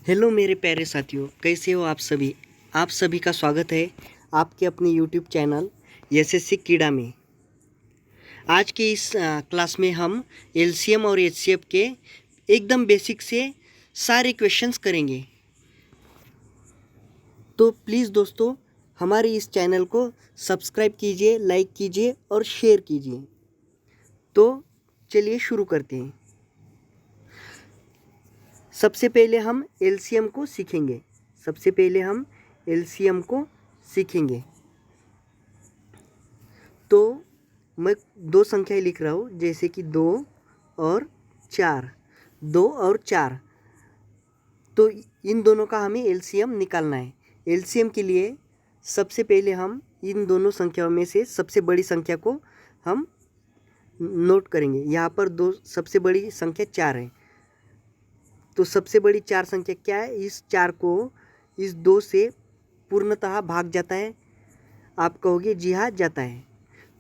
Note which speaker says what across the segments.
Speaker 1: Hello मेरे प्यारे साथियों, कैसे हो आप सभी। आप सभी का स्वागत है आपके अपने यूट्यूब चैनल एसएससी कीड़ा में। आज के इस क्लास में हम एलसीएम और एचसीएफ के एकदम बेसिक से सारे क्वेश्चंस करेंगे। तो प्लीज़ दोस्तों, हमारे इस चैनल को सब्सक्राइब कीजिए, लाइक कीजिए और शेयर कीजिए। तो चलिए शुरू करते हैं। सबसे पहले हम एलसीएम को सीखेंगे। तो मैं दो संख्याएं लिख रहा हूँ, जैसे कि 2 और 4। 2 और 4, तो इन दोनों का हमें एलसीएम निकालना है। एलसीएम के लिए सबसे पहले हम इन दोनों संख्याओं में से सबसे बड़ी संख्या को हम नोट करेंगे। यहाँ पर सबसे बड़ी संख्या 4 है, तो सबसे बड़ी 4 संख्या क्या है? इस 4 को इस 2 से पूर्णतः भाग जाता है। आप कहोगे जी हाँ, जाता है।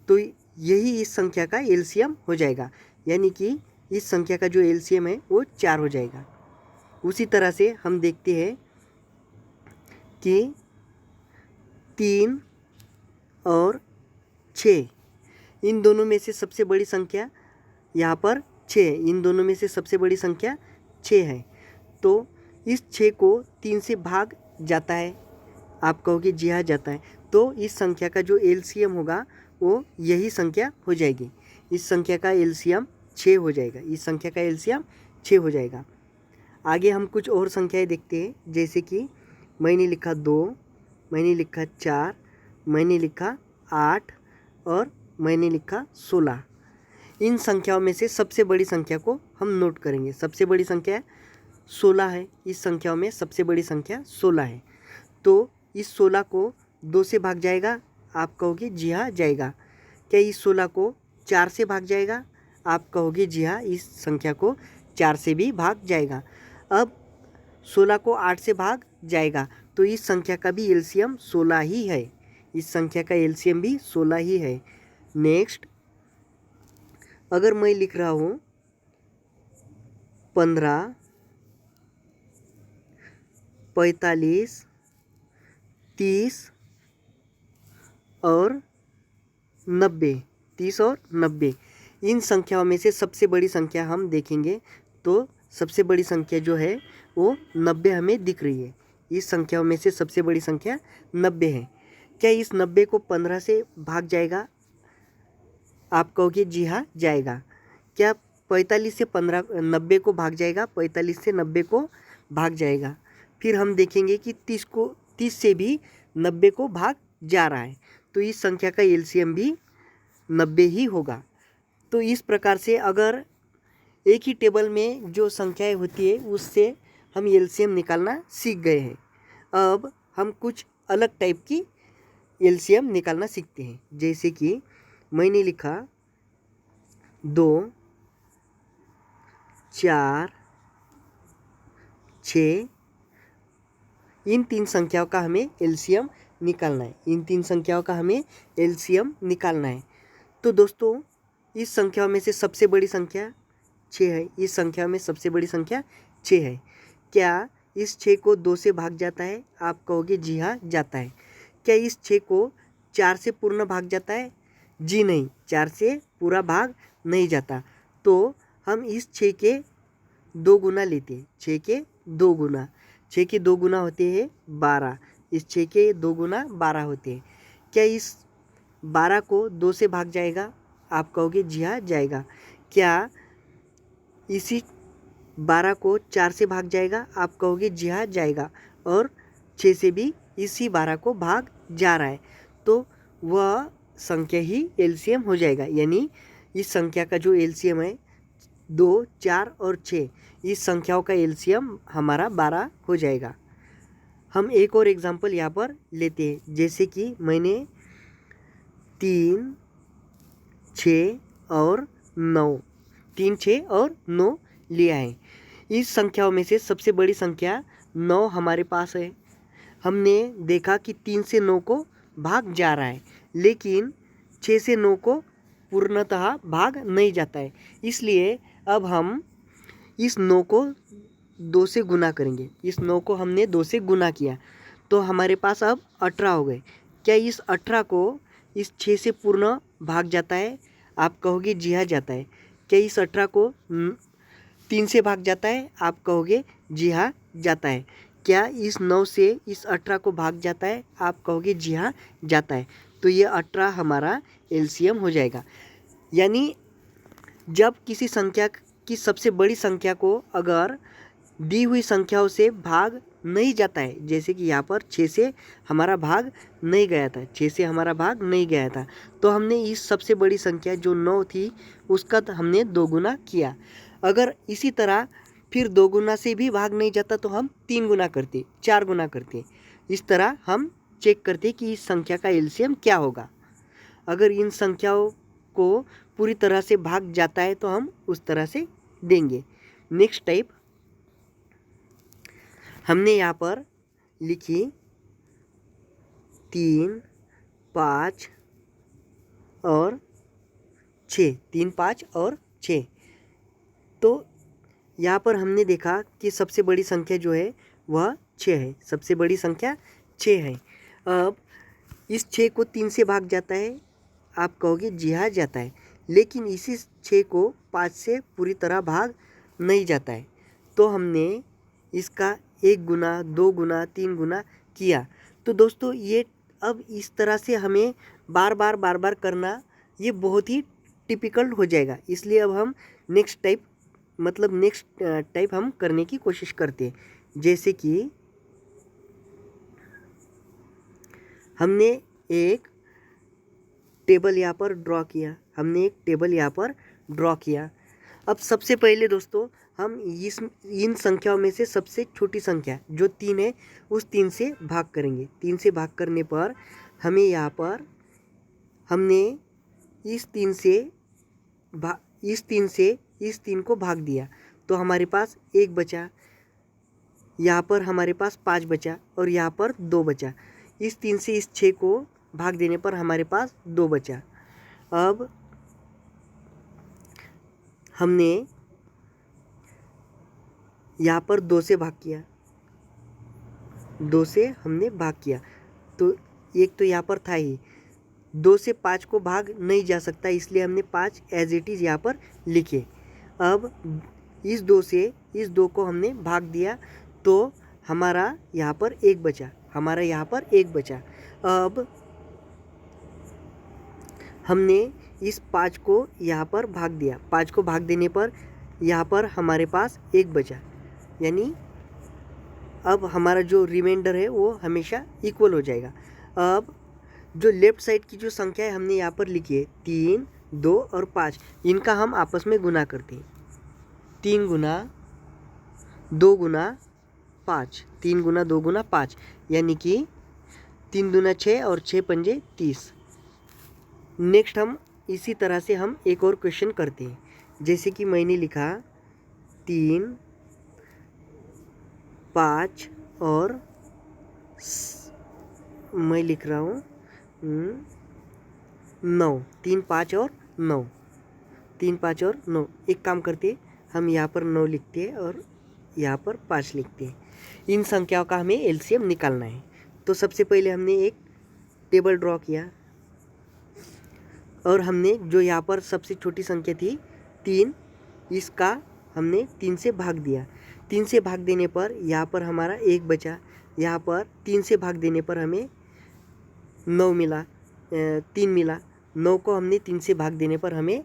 Speaker 1: तो यही इस संख्या का एलसीएम हो जाएगा, यानी कि इस संख्या का जो एलसीएम है वो 4 हो जाएगा। उसी तरह से हम देखते हैं कि 3 और 6, इन दोनों में से सबसे बड़ी संख्या यहाँ पर 6, इन दोनों में से सबसे बड़ी संख्या 6 है। तो इस 6 को 3 से भाग जाता है। आप कहोगे जी हाँ, जाता है। तो इस संख्या का जो एलसीएम होगा वो यही संख्या हो जाएगी। इस संख्या का एलसीएम 6 हो जाएगा। आगे हम कुछ और संख्याएं देखते हैं, जैसे कि मैंने लिखा 2, मैंने लिखा 4, मैंने लिखा 8 और मैंने लिखा 16। इन संख्याओं में से सबसे बड़ी संख्या को हम नोट करेंगे। सबसे बड़ी संख्या 16 है। इस संख्याओं में सबसे बड़ी संख्या 16 है। तो इस 16 को 2 से भाग जाएगा। आप कहोगे जी हाँ, जाएगा। क्या इस 16 को 4 से भाग जाएगा? आप कहोगे जी हाँ, इस संख्या को 4 से भी भाग जाएगा। अब 16 को 8 से भाग जाएगा, तो इस संख्या का भी एलसीएम 16 ही है। इस संख्या का एलसीएम भी 16 ही है। नेक्स्ट, अगर मैं लिख रहा हूँ 15, 45, 30 और 90, 30 और 90, इन संख्याओं में से सबसे बड़ी संख्या हम देखेंगे तो सबसे बड़ी संख्या जो है वो 90 हमें दिख रही है। इस संख्याओं में से सबसे बड़ी संख्या 90 है। क्या इस 90 को 15 से भाग जाएगा? आप कहोगे जी हाँ, जाएगा। क्या 45 से 90 को भाग जाएगा? 45 से 90 को भाग जाएगा। फिर हम देखेंगे कि 30 से भी 90 को भाग जा रहा है, तो इस संख्या का एलसीएम भी 90 ही होगा। तो इस प्रकार से अगर एक ही टेबल में जो संख्याएं होती है उससे हम एलसीएम निकालना सीख गए हैं। अब हम कुछ अलग टाइप की एलसीएम निकालना सीखते हैं, जैसे कि मैंने लिखा 2, 4, 6, इन 3 संख्याओं का हमें एलसीएम निकालना है। तो दोस्तों, इस संख्याओं में से सबसे बड़ी संख्या 6 है। इस संख्या में सबसे बड़ी संख्या 6 है। क्या इस 6 को 2 से भाग जाता है? आप कहोगे जी हाँ, जाता है। क्या इस 6 को 4 से पूर्ण भाग जाता है? जी नहीं, 4 से पूरा भाग नहीं जाता। तो हम इस 6 के 2 गुना लेते हैं। 6 के 2 गुना होते हैं 12। इस 6 के 2 गुना 12 होते हैं। क्या इस 12 को 2 से भाग जाएगा? आप कहोगे जी हाँ, जाएगा। क्या इसी 12 को 4 से भाग जाएगा? आप कहोगे जी हाँ, जाएगा। और 6 से भी इसी 12 को भाग जा रहा है, तो वह संख्या ही एलसीएम हो जाएगा। यानी इस संख्या का जो एलसीएम है 2, 4 और 6, इस संख्याओं का एलसीएम हमारा 12 हो जाएगा। हम एक और एग्जाम्पल यहाँ पर लेते हैं, जैसे कि मैंने 3, 6 और 9 लिया है। इस संख्याओं में से सबसे बड़ी संख्या 9 हमारे पास है। हमने देखा कि 3 से 9 को भाग जा रहा है, लेकिन 6 से 9 को पूर्णतः भाग नहीं जाता है। इसलिए अब हम इस 9 को 2 से गुना करेंगे। इस 9 को हमने 2 से गुना किया तो हमारे पास अब 18 हो गए। क्या इस 18 को इस 6 से पूर्ण भाग जाता है? आप कहोगे जी हाँ जाता है। क्या इस 18 को 3 से भाग जाता है? आप कहोगे जी हाँ जाता है। क्या इस 9 से इस 18 को भाग जाता है? आप कहोगे जी हाँ जाता है। तो ये 18 हमारा एलसीएम हो जाएगा। यानी जब किसी संख्या की सबसे बड़ी संख्या को अगर दी हुई संख्याओं से भाग नहीं जाता है, जैसे कि यहाँ पर 6 से हमारा भाग नहीं गया था, 6 से हमारा भाग नहीं गया था, तो हमने इस सबसे बड़ी संख्या जो 9 थी उसका हमने 2 गुना किया। अगर इसी तरह फिर 2 गुना से भी भाग नहीं जाता तो हम 3 गुना करते, 4 गुना करते। इस तरह हम चेक करते कि इस संख्या का एलसीएम क्या होगा। अगर इन संख्याओं को पूरी तरह से भाग जाता है तो हम उस तरह से देंगे। नेक्स्ट टाइप हमने यहाँ पर लिखी 3, 5 और 6, 3, 5 और 6। तो यहाँ पर हमने देखा कि सबसे बड़ी संख्या जो है वह 6 है, सबसे बड़ी संख्या 6 है। अब इस 6 को 3 से भाग जाता है? आप कहोगे जी हाँ जाता है, लेकिन इसी 6 को 5 से पूरी तरह भाग नहीं जाता है। तो हमने इसका 1 गुना, 2 गुना, 3 गुना किया। तो दोस्तों ये अब इस तरह से हमें बार बार करना ये बहुत ही टिपिकल हो जाएगा। इसलिए अब हम नेक्स्ट टाइप हम करने की कोशिश करते हैं। जैसे कि हमने एक टेबल यहाँ पर ड्रॉ किया। अब सबसे पहले दोस्तों हम इन संख्याओं में से सबसे छोटी संख्या जो 3 है उस 3 से भाग करेंगे। 3 से भाग करने पर हमें यहाँ पर हमने इस 3 से इस 3 को भाग दिया तो हमारे पास 1 बचा, यहाँ पर हमारे पास 5 बचा और यहाँ पर 2 बचा। इस 3 से इस 6 को भाग देने पर हमारे पास 2 बचा। अब हमने यहाँ पर 2 से भाग किया, 2 से हमने भाग किया तो एक तो यहाँ पर था ही, 2 से 5 को भाग नहीं जा सकता, इसलिए हमने 5 एज इट इज़ यहाँ पर लिखे। अब इस 2 से इस 2 को हमने भाग दिया तो हमारा यहाँ पर 1 बचा। अब हमने इस 5 को यहाँ पर भाग दिया, 5 को भाग देने पर यहाँ पर हमारे पास 1 बचा। यानी अब हमारा जो रिमाइंडर है वो हमेशा इक्वल हो जाएगा। अब जो लेफ़्ट साइड की जो संख्या है हमने यहाँ पर लिखी है 3, 2 और 5, इनका हम आपस में गुना करते हैं। 3 गुना 2 गुना 5, 3 गुना 2 गुना 5, यानी कि 3 दूना 6 और 6 पंजे 30। नेक्स्ट हम इसी तरह से हम एक और क्वेश्चन करते हैं। जैसे कि मैंने लिखा 3, 5 और मैं लिख रहा हूँ 9, 3, 5 और 9, 3, 5 और 9। एक काम करते हैं, हम यहाँ पर 9 लिखते हैं और यहाँ पर 5 लिखते हैं। इन संख्याओं का हमें एलसीएम निकालना है। तो सबसे पहले हमने एक टेबल ड्रॉ किया और हमने जो यहाँ पर सबसे छोटी संख्या थी 3, इसका हमने 3 से भाग दिया। 3 से भाग देने पर यहाँ पर हमारा 1 बचा, यहाँ पर 3 से भाग देने पर हमें 9 मिला, 3 मिला। 9 को हमने 3 से भाग देने पर हमें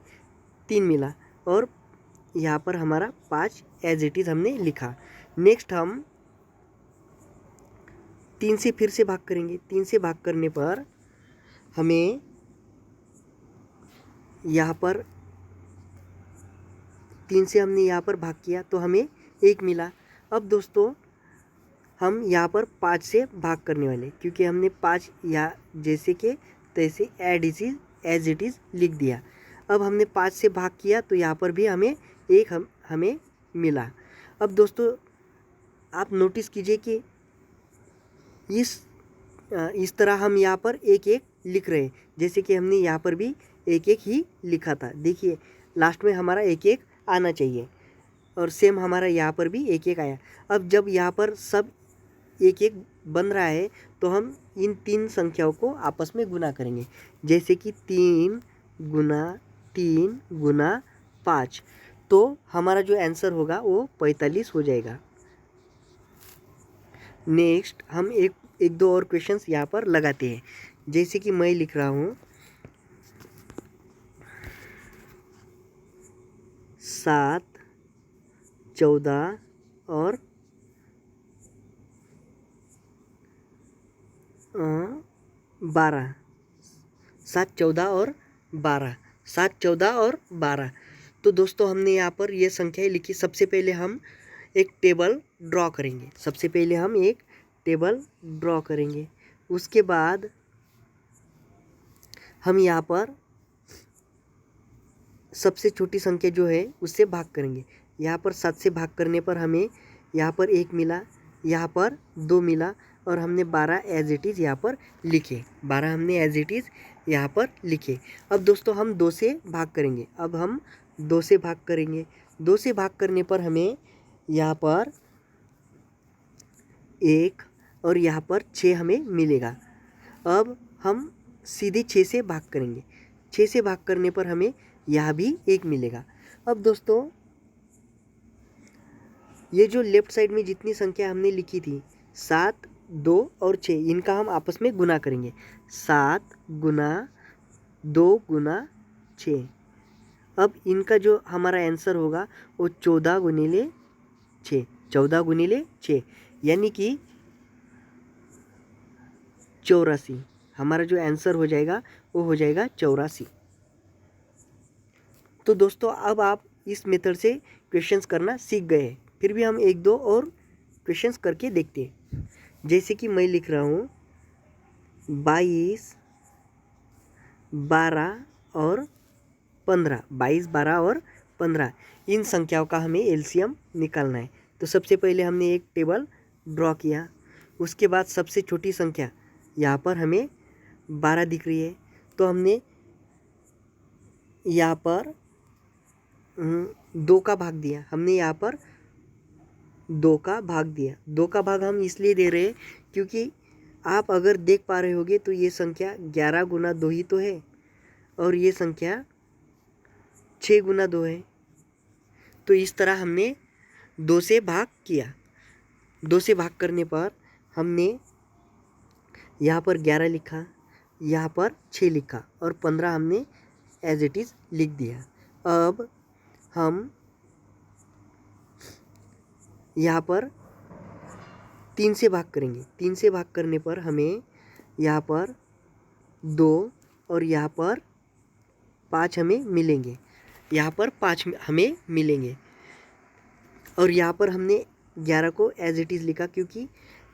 Speaker 1: 3 मिला और यहाँ पर हमारा 5 एज इट इज़ हमने लिखा। नेक्स्ट हम 3 से फिर से भाग करेंगे। 3 से भाग करने पर हमें यहाँ पर 3 से हमने यहाँ पर भाग किया तो हमें 1 मिला। अब दोस्तों हम यहाँ पर 5 से भाग करने वाले, क्योंकि हमने 5 या जैसे के तैसे एज इट इज़ लिख दिया। अब हमने 5 से भाग किया तो यहाँ पर भी हमें 1 हमें मिला। अब दोस्तों आप नोटिस कीजिए कि इस तरह हम यहाँ पर 1-1 लिख रहे हैं, जैसे कि हमने यहाँ पर भी 1-1 ही लिखा था। देखिए लास्ट में हमारा 1-1 आना चाहिए। और सेम हमारा यहाँ पर भी एक एक आया। अब जब यहाँ पर सब एक एक बन रहा है तो हम इन तीन संख्याओं को आपस में गुना करेंगे, जैसे कि 3 × 3 × 5, तो हमारा जो आंसर होगा वो 45 हो जाएगा। नेक्स्ट हम एक दो और क्वेश्चंस यहाँ पर लगाते हैं, जैसे कि मैं लिख रहा हूँ 7, 14 और 12। 7, 14 और 12, 7, 14 और 12। तो दोस्तों हमने यहाँ पर ये संख्याएं लिखी। सबसे पहले हम एक टेबल ड्रॉ करेंगे। उसके बाद हम यहाँ पर सबसे छोटी संख्या जो है उससे भाग करेंगे। यहाँ पर 7 से भाग करने पर हमें यहाँ पर 1 मिला, यहाँ पर 2 मिला और हमने 12 एज इट इज़ यहाँ पर लिखे। 12 हमने एज इट इज़ यहाँ पर लिखे। अब दोस्तों हम 2 से भाग करेंगे। 2 से भाग करने पर हमें यहाँ पर 1 और यहाँ पर 6 हमें मिलेगा। अब हम सीधे 6 से भाग करेंगे। 6 से भाग करने पर हमें यहाँ भी 1 मिलेगा। अब दोस्तों ये जो लेफ्ट साइड में जितनी संख्या हमने लिखी थी 7, 2 और 6, इनका हम आपस में गुना करेंगे। 7 गुना 2 गुना 6। अब इनका जो हमारा आंसर होगा वो 14 गुणिले 6, 14 गुणिले 6 यानी कि 84। हमारा जो आंसर हो जाएगा वो हो जाएगा 84। तो दोस्तों अब आप इस मेथड से क्वेश्चंस करना सीख गए हैं। फिर भी हम एक दो और क्वेश्चंस करके देखते हैं, जैसे कि मैं लिख रहा हूँ 22, 12 और 15। 22, 12 और 15 इन संख्याओं का हमें एलसीएम निकालना है। तो सबसे पहले हमने एक टेबल ड्रॉ किया। उसके बाद सबसे छोटी संख्या यहाँ पर हमें 12 दिख रही है, तो हमने यहाँ पर 2 का भाग दिया। हमने यहाँ पर 2 का भाग दिया। 2 का भाग हम इसलिए दे रहे हैं क्योंकि आप अगर देख पा रहे होगे तो ये संख्या 11 गुना 2 ही तो है और ये संख्या 6 गुना 2 है। तो इस तरह हमने 2 से भाग किया। 2 से भाग करने पर हमने यहाँ पर 11 लिखा, यहाँ पर 6 लिखा और 15 हमने एज इट इज़ लिख दिया। अब हम यहाँ पर 3 से भाग करेंगे। 3 से भाग करने पर हमें यहाँ पर 2 और यहाँ पर 5 हमें मिलेंगे। यहाँ पर 5 हमें मिलेंगे और यहाँ पर हमने 11 को एज इट इज़ लिखा क्योंकि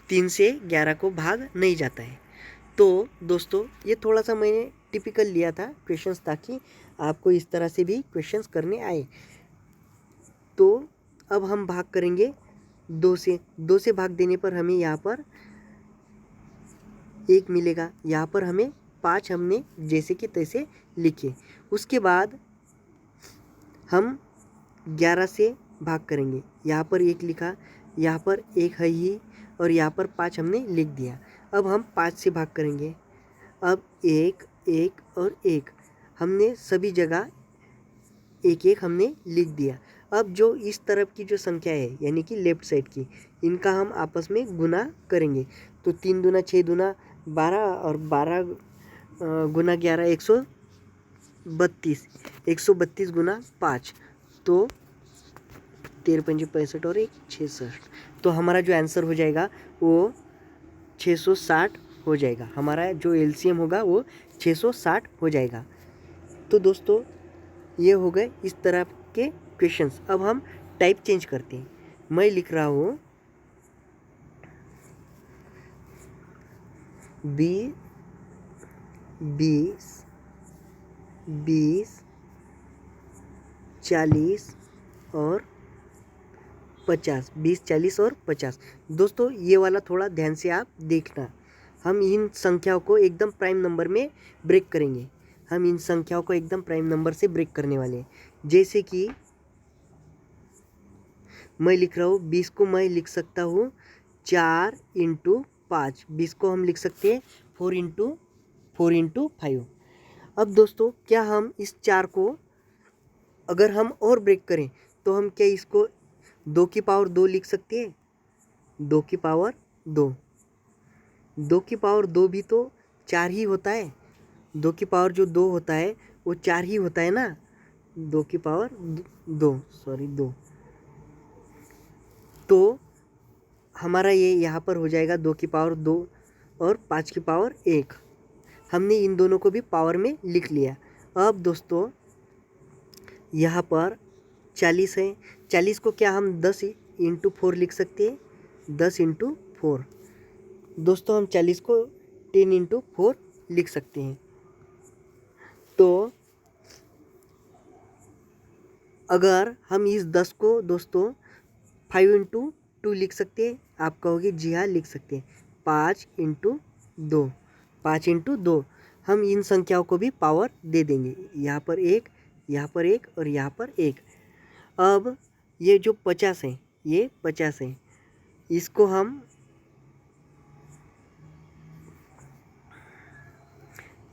Speaker 1: 3 से 11 को भाग नहीं जाता है। तो दोस्तों ये थोड़ा सा मैंने टिपिकल लिया था क्वेश्चंस, ताकि आपको इस तरह से भी क्वेश्चंस करने आए। तो अब हम भाग करेंगे 2 से। 2 से भाग देने पर हमें यहाँ पर 1 मिलेगा। यहाँ पर हमें 5 हमने जैसे कि तैसे लिखे। उसके बाद हम 11 से भाग करेंगे। यहाँ पर 1 लिखा, यहाँ पर 1 है ही और यहाँ पर 5 हमने लिख दिया। अब हम 5 से भाग करेंगे। अब 1, 1 और 1 हमने सभी जगह 1, 1 हमने लिख दिया। अब जो इस तरफ की जो संख्या है यानी कि लेफ्ट साइड की, इनका हम आपस में गुना करेंगे। तो 3 दूना 6 दूना 12 और 12 गुना 11 132। 132 गुना 5 तो 13 पंजे 65 और 1 66। तो हमारा जो आंसर हो जाएगा वो 660 हो जाएगा। हमारा जो एलसीएम होगा वो 660 हो जाएगा। तो दोस्तों ये हो गए इस तरह के क्वेश्चंस। अब हम टाइप चेंज करते हैं। मैं लिख रहा हूँ 20, 40 और 50। 20, 40 और 50। दोस्तों ये वाला थोड़ा ध्यान से आप देखना। हम इन संख्याओं को एकदम प्राइम नंबर में ब्रेक करेंगे। हम इन संख्याओं को एकदम प्राइम नंबर से ब्रेक करने वाले हैं। जैसे कि मैं लिख रहा हूँ 20 को मैं लिख सकता हूँ 4 इंटू 5। 20 को हम लिख सकते हैं 4 इंटू 5। अब दोस्तों क्या हम इस 4 को अगर हम और ब्रेक करें तो हम क्या इसको 2 की पावर 2 लिख सकते हैं? 2 की पावर 2। 2 की पावर 2 भी तो 4 ही होता है। 2 की पावर जो 2 होता है वो 4 ही होता है ना। 2 की पावर 2 तो हमारा ये यहाँ पर हो जाएगा 2 की पावर 2 और 5 की पावर 1। हमने इन दोनों को भी पावर में लिख लिया। अब दोस्तों यहाँ पर 40 है। 40 को क्या हम 10 इंटू 4 लिख सकते हैं? 10 इंटू 4। दोस्तों हम 40 को 10 इंटू 4 लिख सकते हैं। तो अगर हम इस 10 को दोस्तों 5 इंटू 2 लिख सकते हैं? आप कहोगे जी हाँ लिख सकते हैं। 5 इंटू 2। 5 इंटू 2। हम इन संख्याओं को भी पावर दे देंगे। यहाँ पर 1, यहाँ पर 1 और यहाँ पर 1। अब ये जो 50 है, ये 50 है, इसको हम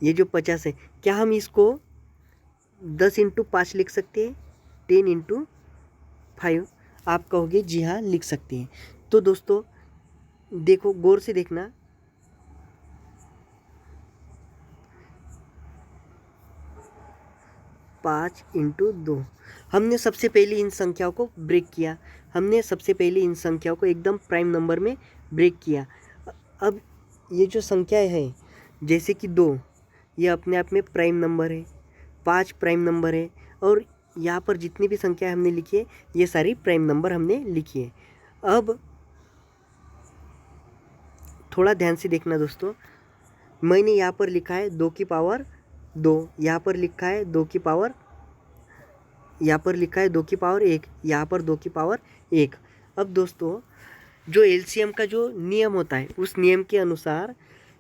Speaker 1: ये जो 50 है क्या हम इसको 10 इंटू 5 लिख सकते हैं? 10 इंटू 5। आप कहोगे जी हाँ लिख सकते हैं। तो दोस्तों देखो, गौर से देखना। पाँच इंटू 2। हमने सबसे पहले इन संख्याओं को ब्रेक किया। हमने सबसे पहले इन संख्याओं को एकदम प्राइम नंबर में ब्रेक किया। अब ये जो संख्याएं हैं जैसे कि 2, ये अपने आप में प्राइम नंबर है। 5 प्राइम नंबर है। और यहाँ पर जितनी भी संख्याएं हमने लिखी है ये सारी प्राइम नंबर हमने लिखी है। अब थोड़ा ध्यान से देखना दोस्तों। मैंने यहाँ पर लिखा है 2 की पावर 2, यहाँ पर लिखा है 2 की पावर, यहाँ पर लिखा है 2 की पावर 1, यहाँ पर 2 की पावर 1। अब दोस्तों जो एलसीएम का जो नियम होता है उस नियम के अनुसार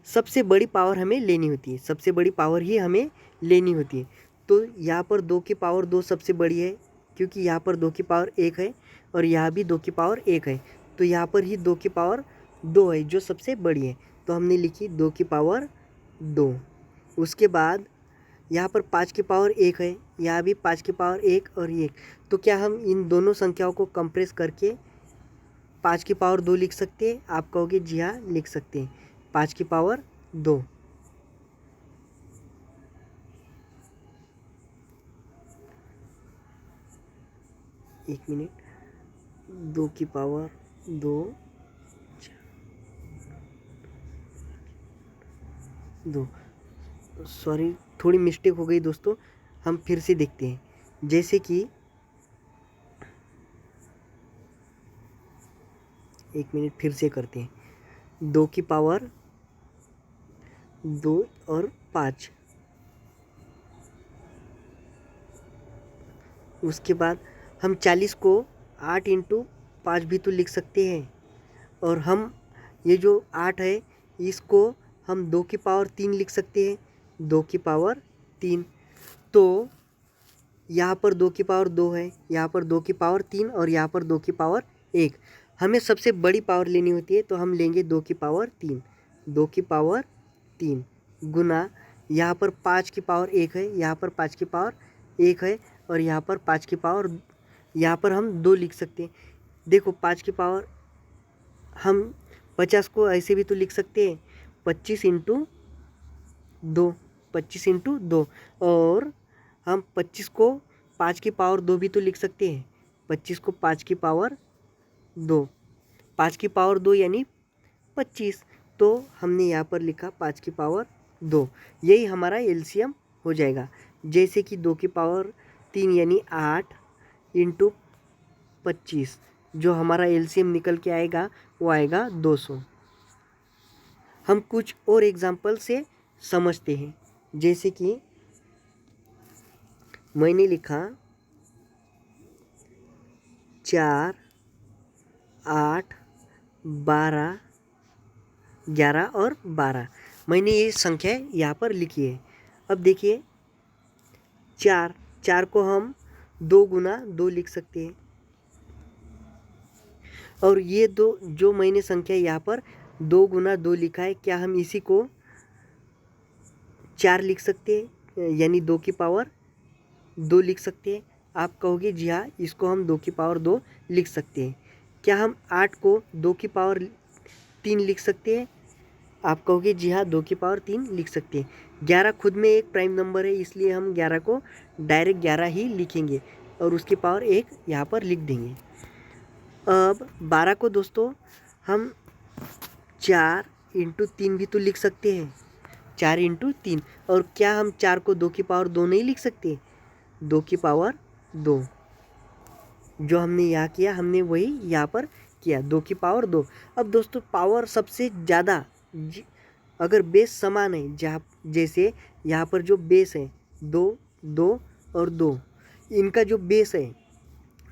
Speaker 1: सबसे बड़ी पावर हमें लेनी होती है। सबसे बड़ी पावर ही हमें लेनी होती है। तो यहाँ पर 2 की पावर 2 सबसे बड़ी है, क्योंकि यहाँ पर 2 की पावर 1 है और यहाँ भी 2 की पावर 1 है। तो यहाँ पर ही 2 की पावर 2 है जो सबसे बड़ी है। तो हमने लिखी 2 की पावर 2। उसके बाद यहाँ पर 5 की पावर 1 है, यहाँ भी 5 की पावर 1 और 1। तो क्या हम इन दोनों संख्याओं को कंप्रेस करके 5 की पावर 2 लिख सकते हैं? आप कहोगे जी हाँ लिख सकते हैं। 5 की पावर 2। एक मिनट। 2 की पावर 2 2 सॉरी, थोड़ी मिस्टेक हो गई दोस्तों। हम फिर से देखते हैं। जैसे कि एक मिनट फिर से करते हैं। 2 की पावर 2 और 5। उसके बाद हम 40 को 8 इंटू 5 भी तो लिख सकते हैं। और हम ये जो 8 है इसको हम 2 की पावर 3 लिख सकते हैं। 2 की पावर 3। तो यहाँ पर 2 की पावर 2 है, यहाँ पर 2 की पावर 3 और यहाँ पर 2 की पावर 1। हमें सबसे बड़ी पावर लेनी होती है तो हम लेंगे 2 की पावर 3। 2 की पावर 3 गुना यहाँ पर 5 की पावर 1 है, यहाँ पर 5 की पावर 1 है और यहाँ पर 5 की पावर, यहाँ पर हम 2 लिख सकते हैं। देखो 5 की पावर, हम 50 को ऐसे भी तो लिख सकते हैं 25 इंटू 2। 25 इंटू 2। और हम 25 को 5 की पावर 2 भी तो लिख सकते हैं। 25 को 5 की पावर 2। 5 की पावर 2 यानी 25। तो हमने यहाँ पर लिखा 5 की पावर 2। यही हमारा एलसीएम हो जाएगा। जैसे कि 2 की पावर 3 यानी 8 इंटू 25, जो हमारा एलसीएम निकल के आएगा वो आएगा 200। हम कुछ और एग्जाम्पल से समझते हैं। जैसे कि मैंने लिखा 4, 8, 12, 11 और 12। मैंने ये संख्या यहाँ पर लिखी है। अब देखिए 4 को हम 2 गुना 2 लिख सकते हैं। और ये दो जो मैंने संख्या यहाँ पर 2 गुना 2 लिखा है, क्या हम इसी को 4 लिख सकते हैं, यानी 2 की पावर 2 लिख सकते हैं? आप कहोगे जी हाँ, इसको हम 2 की पावर 2 लिख सकते हैं। क्या हम 8 को 2 की पावर 3 लिख सकते हैं? आप कहोगे जी हाँ, 2 की पावर 3 लिख सकते हैं। 11 खुद में एक प्राइम नंबर है, इसलिए हम 11 को डायरेक्ट 11 ही लिखेंगे और उसकी पावर 1 यहाँ पर लिख देंगे। अब 12 को दोस्तों हम 4 इंटू 3 भी तो लिख सकते हैं, 4 इंटू 3। और क्या हम 4 को 2 की पावर 2 नहीं लिख सकते? 2 की पावर 2 जो हमने यहाँ किया, हमने वही यहाँ पर किया, 2 की पावर 2। अब दोस्तों पावर सबसे ज़्यादा अगर बेस समान है, जहाँ जैसे यहाँ पर जो बेस है 2, 2 और 2, इनका जो बेस है,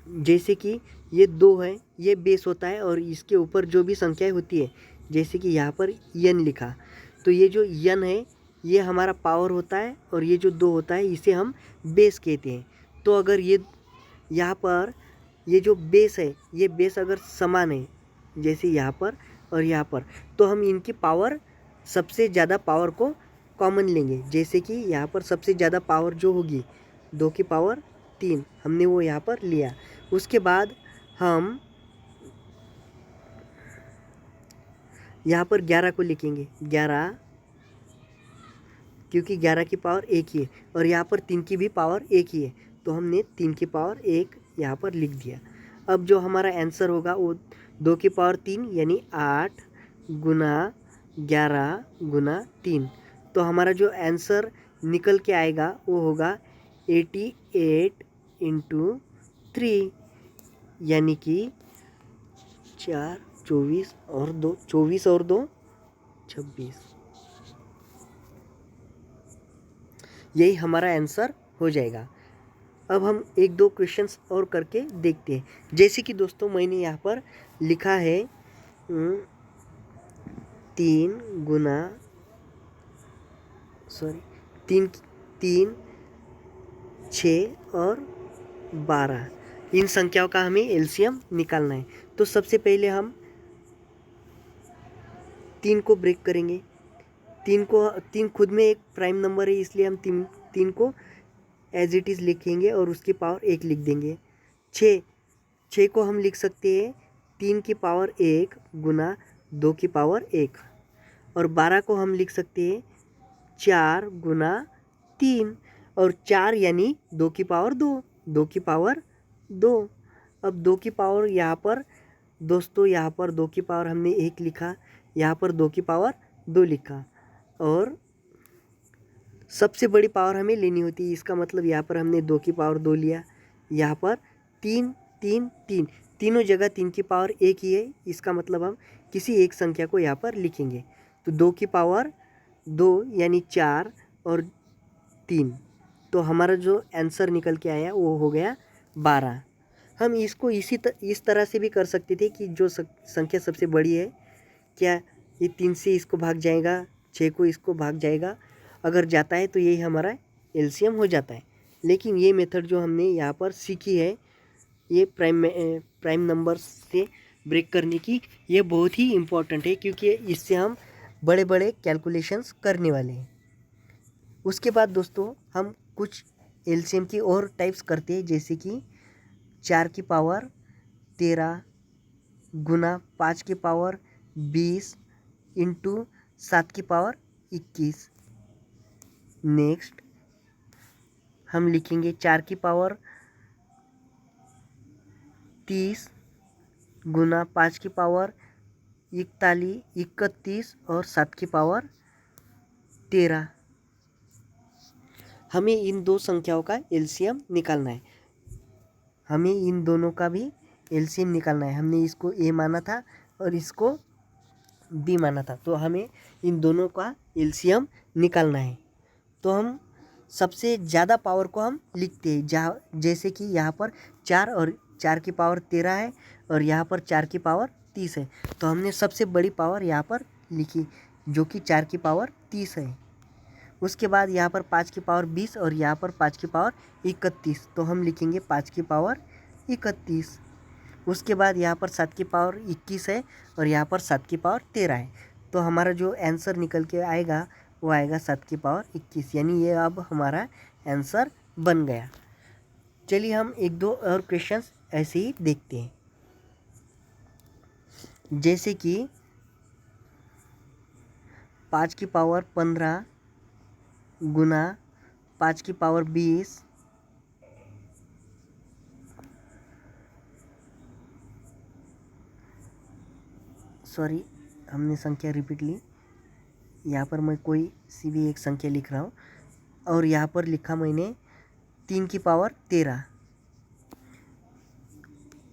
Speaker 1: जैसे कि ये 2 है, ये बेस होता है और इसके ऊपर जो भी संख्याएं होती है, जैसे कि यहाँ पर n लिखा, तो ये जो n है ये हमारा पावर होता है और ये जो 2 होता है इसे हम बेस कहते हैं। तो अगर ये यहाँ पर ये जो बेस है, ये बेस अगर समान है, जैसे यहाँ पर और यहाँ पर, तो हम इनकी पावर सबसे ज़्यादा पावर को कॉमन लेंगे। जैसे कि यहाँ पर सबसे ज़्यादा पावर जो होगी 2 की पावर 3, हमने वो यहाँ पर लिया। उसके बाद हम यहाँ पर 11 को लिखेंगे, 11, क्योंकि 11 की पावर 1 ही है और यहाँ पर 3 की भी पावर 1 ही है, तो हमने 3 की पावर 1 यहाँ पर लिख दिया। अब जो हमारा आंसर होगा वो 2 की पावर 3 यानी 8 गुना 11 गुना 3। तो हमारा जो आंसर निकल के आएगा वो होगा 88 इंटू 3, यानी कि 4, 24 और 2, 24 और 2 26। यही हमारा आंसर हो जाएगा। अब हम 1-2 क्वेश्चंस और करके देखते हैं। जैसे कि दोस्तों मैंने यहाँ पर लिखा है 3 गुना 3 6 और 12, इन संख्याओं का हमें एलसीएम निकालना है। तो सबसे पहले हम 3 को ब्रेक करेंगे। 3 खुद में एक प्राइम नंबर है, इसलिए हम 3 को एज इट इज़ लिखेंगे और उसकी पावर 1 लिख देंगे। 6 को हम लिख सकते हैं 3 की पावर 1 गुना 2 की पावर 1। और 12 को हम लिख सकते हैं 4 गुना 3, और 4 यानी 2 की पावर 2, 2 की पावर 2। अब 2 की पावर यहाँ पर दोस्तों, यहाँ पर 2 की पावर हमने 1 लिखा, यहाँ पर 2 की पावर 2 लिखा, और सबसे बड़ी पावर हमें लेनी होती है। इसका मतलब यहाँ पर हमने 2 की पावर 2 लिया, यहाँ पर 3 3 3, तीनों जगह 3 की पावर 1 ही है। इसका मतलब हम किसी एक संख्या को यहाँ पर लिखेंगे। तो 2 की पावर 2 यानी 4 और 3, तो हमारा जो आंसर निकल के आया वो हो गया 12। हम इसको इस तरह से भी कर सकते थे कि जो संख्या सबसे बड़ी है, क्या ये 3 से इसको भाग जाएगा, 6 को इसको भाग जाएगा, अगर जाता है तो यही हमारा एलसीएम हो जाता है। लेकिन ये मेथड जो हमने यहाँ पर सीखी है, ये प्राइम नंबर से ब्रेक करने की, ये बहुत ही इम्पोर्टेंट है, क्योंकि इससे हम बड़े बड़े कैलकुलेशंस करने वाले हैं। उसके बाद दोस्तों हम कुछ एलसीएम की और टाइप्स करते हैं, जैसे कि 4 की पावर 13 गुना 5 की पावर 20 इंटू 7 की पावर 21। नेक्स्ट हम लिखेंगे 4 की पावर 30 गुना 5 की पावर 41 31 और 7 की पावर 13। हमें इन दो संख्याओं का एलसीएम निकालना है, हमें इन दोनों का भी एलसीएम निकालना है। हमने इसको ए माना था और इसको बी माना था, तो हमें इन दोनों का एलसीएम निकालना है। तो हम सबसे ज़्यादा पावर को हम लिखते हैं, जहाँ जैसे कि यहाँ पर 4 और 4 की पावर 13 है और यहाँ पर 4 की पावर 30 है, तो हमने सबसे बड़ी पावर यहाँ पर लिखी, जो कि 4 की पावर 30 है। उसके बाद यहाँ पर 5 की पावर 20 और यहाँ पर 5 की पावर 31, तो हम लिखेंगे 5 की पावर 31। उसके बाद यहाँ पर 7 की पावर 21 है और यहाँ पर 7 की पावर 13 है। तो हमारा जो आंसर निकल के आएगा वो आएगा 7 की पावर 21, यानी ये अब हमारा आंसर बन गया। चलिए हम एक दो और क्वेश्चंस ऐसे ही देखते हैं, जैसे कि 5 की पावर 15 गुना 5 की पावर 20 सॉरी हमने संख्या रिपीट ली। यहाँ पर मैं कोई सी भी एक संख्या लिख रहा हूँ और यहाँ पर लिखा मैंने 3 की पावर 13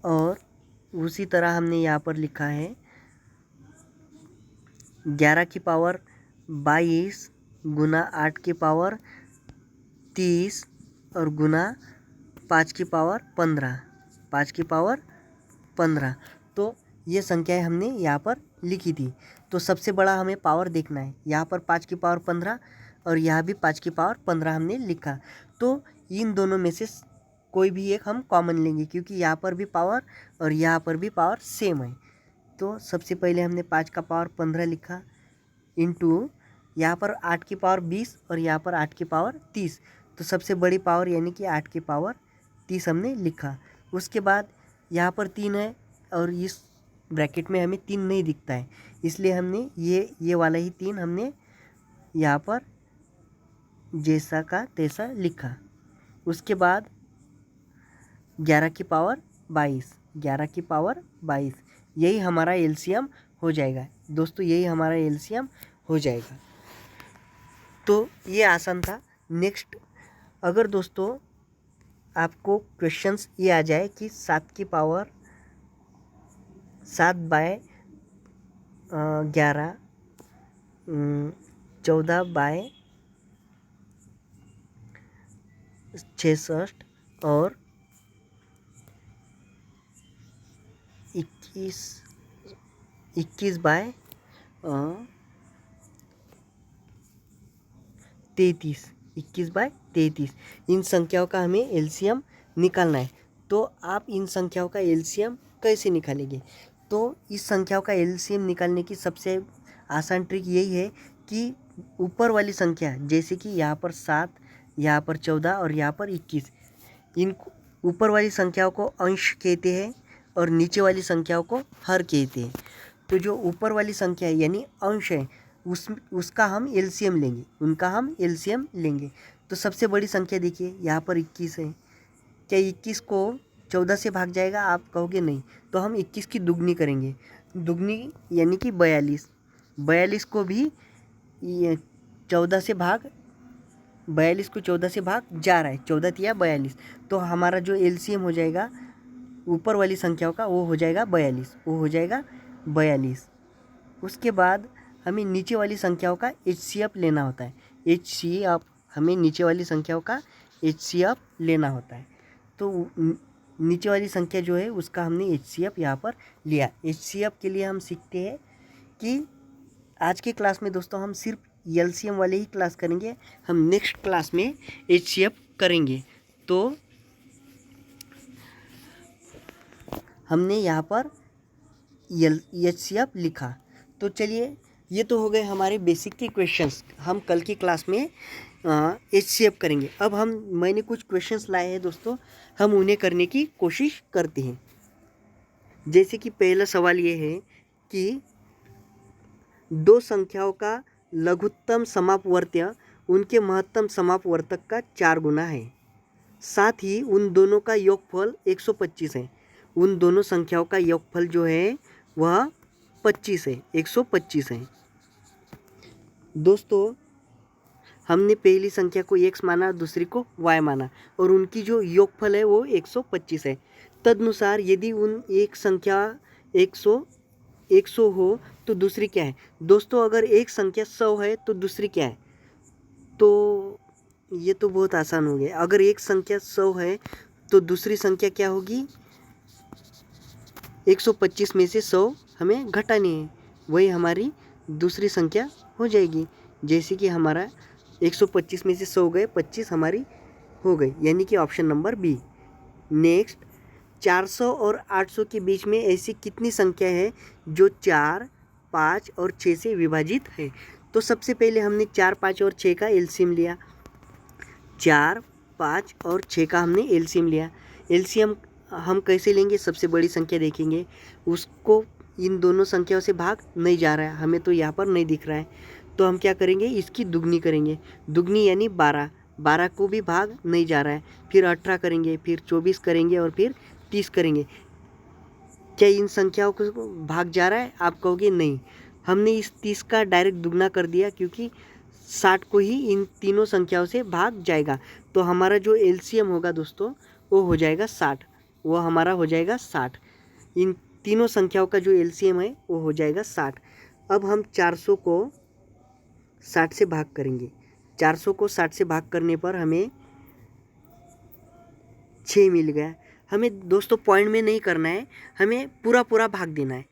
Speaker 1: और उसी तरह हमने यहाँ पर लिखा है 11 की पावर 22 गुना 8 की पावर 30 और गुना 5 की पावर 15, 5 की पावर 15। तो ये संख्याएं हमने यहाँ पर लिखी थी। तो सबसे बड़ा हमें पावर देखना है। यहाँ पर 5 की पावर 15 और यहाँ भी 5 की पावर 15 हमने लिखा। तो इन दोनों में से कोई भी एक हम कॉमन लेंगे, क्योंकि यहाँ पर भी पावर और यहाँ पर भी पावर सेम है। तो सबसे पहले हमने 5 का पावर 15 लिखा इंटू यहाँ पर 8 की पावर 20 और यहाँ पर 8 की पावर 30। तो सबसे बड़ी पावर यानी कि 8 की पावर 30 हमने लिखा। उसके बाद यहाँ पर 3 है और इस ब्रैकेट में हमें 3 नहीं दिखता है, इसलिए हमने ये वाला ही 3 हमने यहाँ पर जैसा का तैसा लिखा। उसके बाद 11 की पावर 22, 11 की पावर 22, यही हमारा एलसीएम हो जाएगा दोस्तों, यही हमारा एलसीएम हो जाएगा। तो ये आसान था। नेक्स्ट, अगर दोस्तों आपको क्वेश्चंस ये आ जाए कि 7 की पावर 7 बाय 11, 14 बाय 66 और 21 बाय 33, 21 बाय 33, इन संख्याओं का हमें एलसीएम निकालना है। तो आप इन संख्याओं का एलसीएम कैसे निकालेंगे? तो इस संख्याओं का एलसीएम निकालने की सबसे आसान ट्रिक यही है कि ऊपर वाली संख्या, जैसे कि यहाँ पर 7, यहाँ पर 14 और यहाँ पर 21, इन ऊपर वाली संख्याओं को अंश कहते हैं और नीचे वाली संख्याओं को हर कहते हैं। तो जो ऊपर वाली संख्या है यानी अंश है, उसका हम एलसीएम लेंगे, उनका हम एलसीएम लेंगे। तो सबसे बड़ी संख्या देखिए, यहाँ पर 21 है। क्या 21 को 14 से भाग जाएगा? आप कहोगे नहीं। तो हम 21 की दुगनी करेंगे, दुगनी यानी कि 42। 42 को भी 14 से भाग, 42 को 14 से भाग जा रहा है, 14 तिया 42। तो हमारा जो एलसीएम हो जाएगा ऊपर वाली संख्याओं का वो हो जाएगा 42, वो हो जाएगा 42। उसके बाद हमें नीचे वाली संख्याओं का एचसीएफ लेना होता है। एचसीएफ, हमें नीचे वाली संख्याओं का एचसीएफ लेना होता है। तो नीचे वाली संख्या जो है उसका हमने एचसीएफ यहाँ पर लिया। एचसीएफ के लिए हम सीखते हैं कि आज के क्लास में दोस्तों हम सिर्फ एलसीएम वाले ही क्लास करेंगे, हम नेक्स्ट क्लास में एचसीएफ करेंगे। तो हमने यहाँ पर एचसीएफ लिखा। तो चलिए, ये तो हो गए हमारे बेसिक के क्वेश्चंस। हम कल की क्लास में एचसीएफ करेंगे। अब मैंने कुछ क्वेश्चंस लाए हैं दोस्तों, हम उन्हें करने की कोशिश करते हैं। जैसे कि पहला सवाल ये है कि दो संख्याओं का लघुत्तम समापवर्त्य उनके महत्तम समापवर्तक का 4 गुना है, साथ ही उन दोनों का योगफल 125 है। उन दोनों संख्याओं का योगफल जो है वह 25 है, 125 है। दोस्तों, हमने पहली संख्या को x माना, दूसरी को y माना और उनकी जो योगफल है वो 125 है। तदनुसार यदि उन एक संख्या 100 हो तो दूसरी क्या है? दोस्तों, अगर एक संख्या 100 है तो दूसरी क्या है? तो ये तो बहुत आसान हो गया। अगर एक संख्या 100 है तो दूसरी संख्या क्या होगी? 125 में से 100 हमें घटानी है, वही हमारी दूसरी संख्या हो जाएगी। जैसे कि हमारा 125 में से 100 गए, 25 हमारी हो गई, यानी कि ऑप्शन नंबर बी। नेक्स्ट, 400 और 800 के बीच में ऐसी कितनी संख्या है जो 4, 5 और 6 से विभाजित है। तो सबसे पहले हमने 4, 5 और 6 का एलसीएम लिया। 4, 5 और 6 का हमने एलसीएम लिया। एलसीएम हम कैसे लेंगे, सबसे बड़ी संख्या देखेंगे, उसको इन दोनों संख्याओं से भाग नहीं जा रहा है, हमें तो यहाँ पर नहीं दिख रहा है, तो हम क्या करेंगे, इसकी दुगनी करेंगे। दुगनी यानी 12, 12 को भी भाग नहीं जा रहा है, फिर 18 करेंगे, फिर 24 करेंगे और फिर 30 करेंगे। क्या इन संख्याओं को भाग जा रहा है, आप कहोगे नहीं। हमने इस 30 का डायरेक्ट दुगना कर दिया क्योंकि 60 को ही इन तीनों संख्याओं से भाग जाएगा। तो हमारा जो एलसीएम होगा दोस्तों वो हो जाएगा 60, वो हमारा हो जाएगा 60। इन तीनों संख्याओं का जो एलसीएम है वो हो जाएगा 60। अब हम 400 को 60 से भाग करेंगे। 400 को 60 से भाग करने पर हमें 6 मिल गया। हमें दोस्तों पॉइंट में नहीं करना है, हमें पूरा पूरा भाग देना है।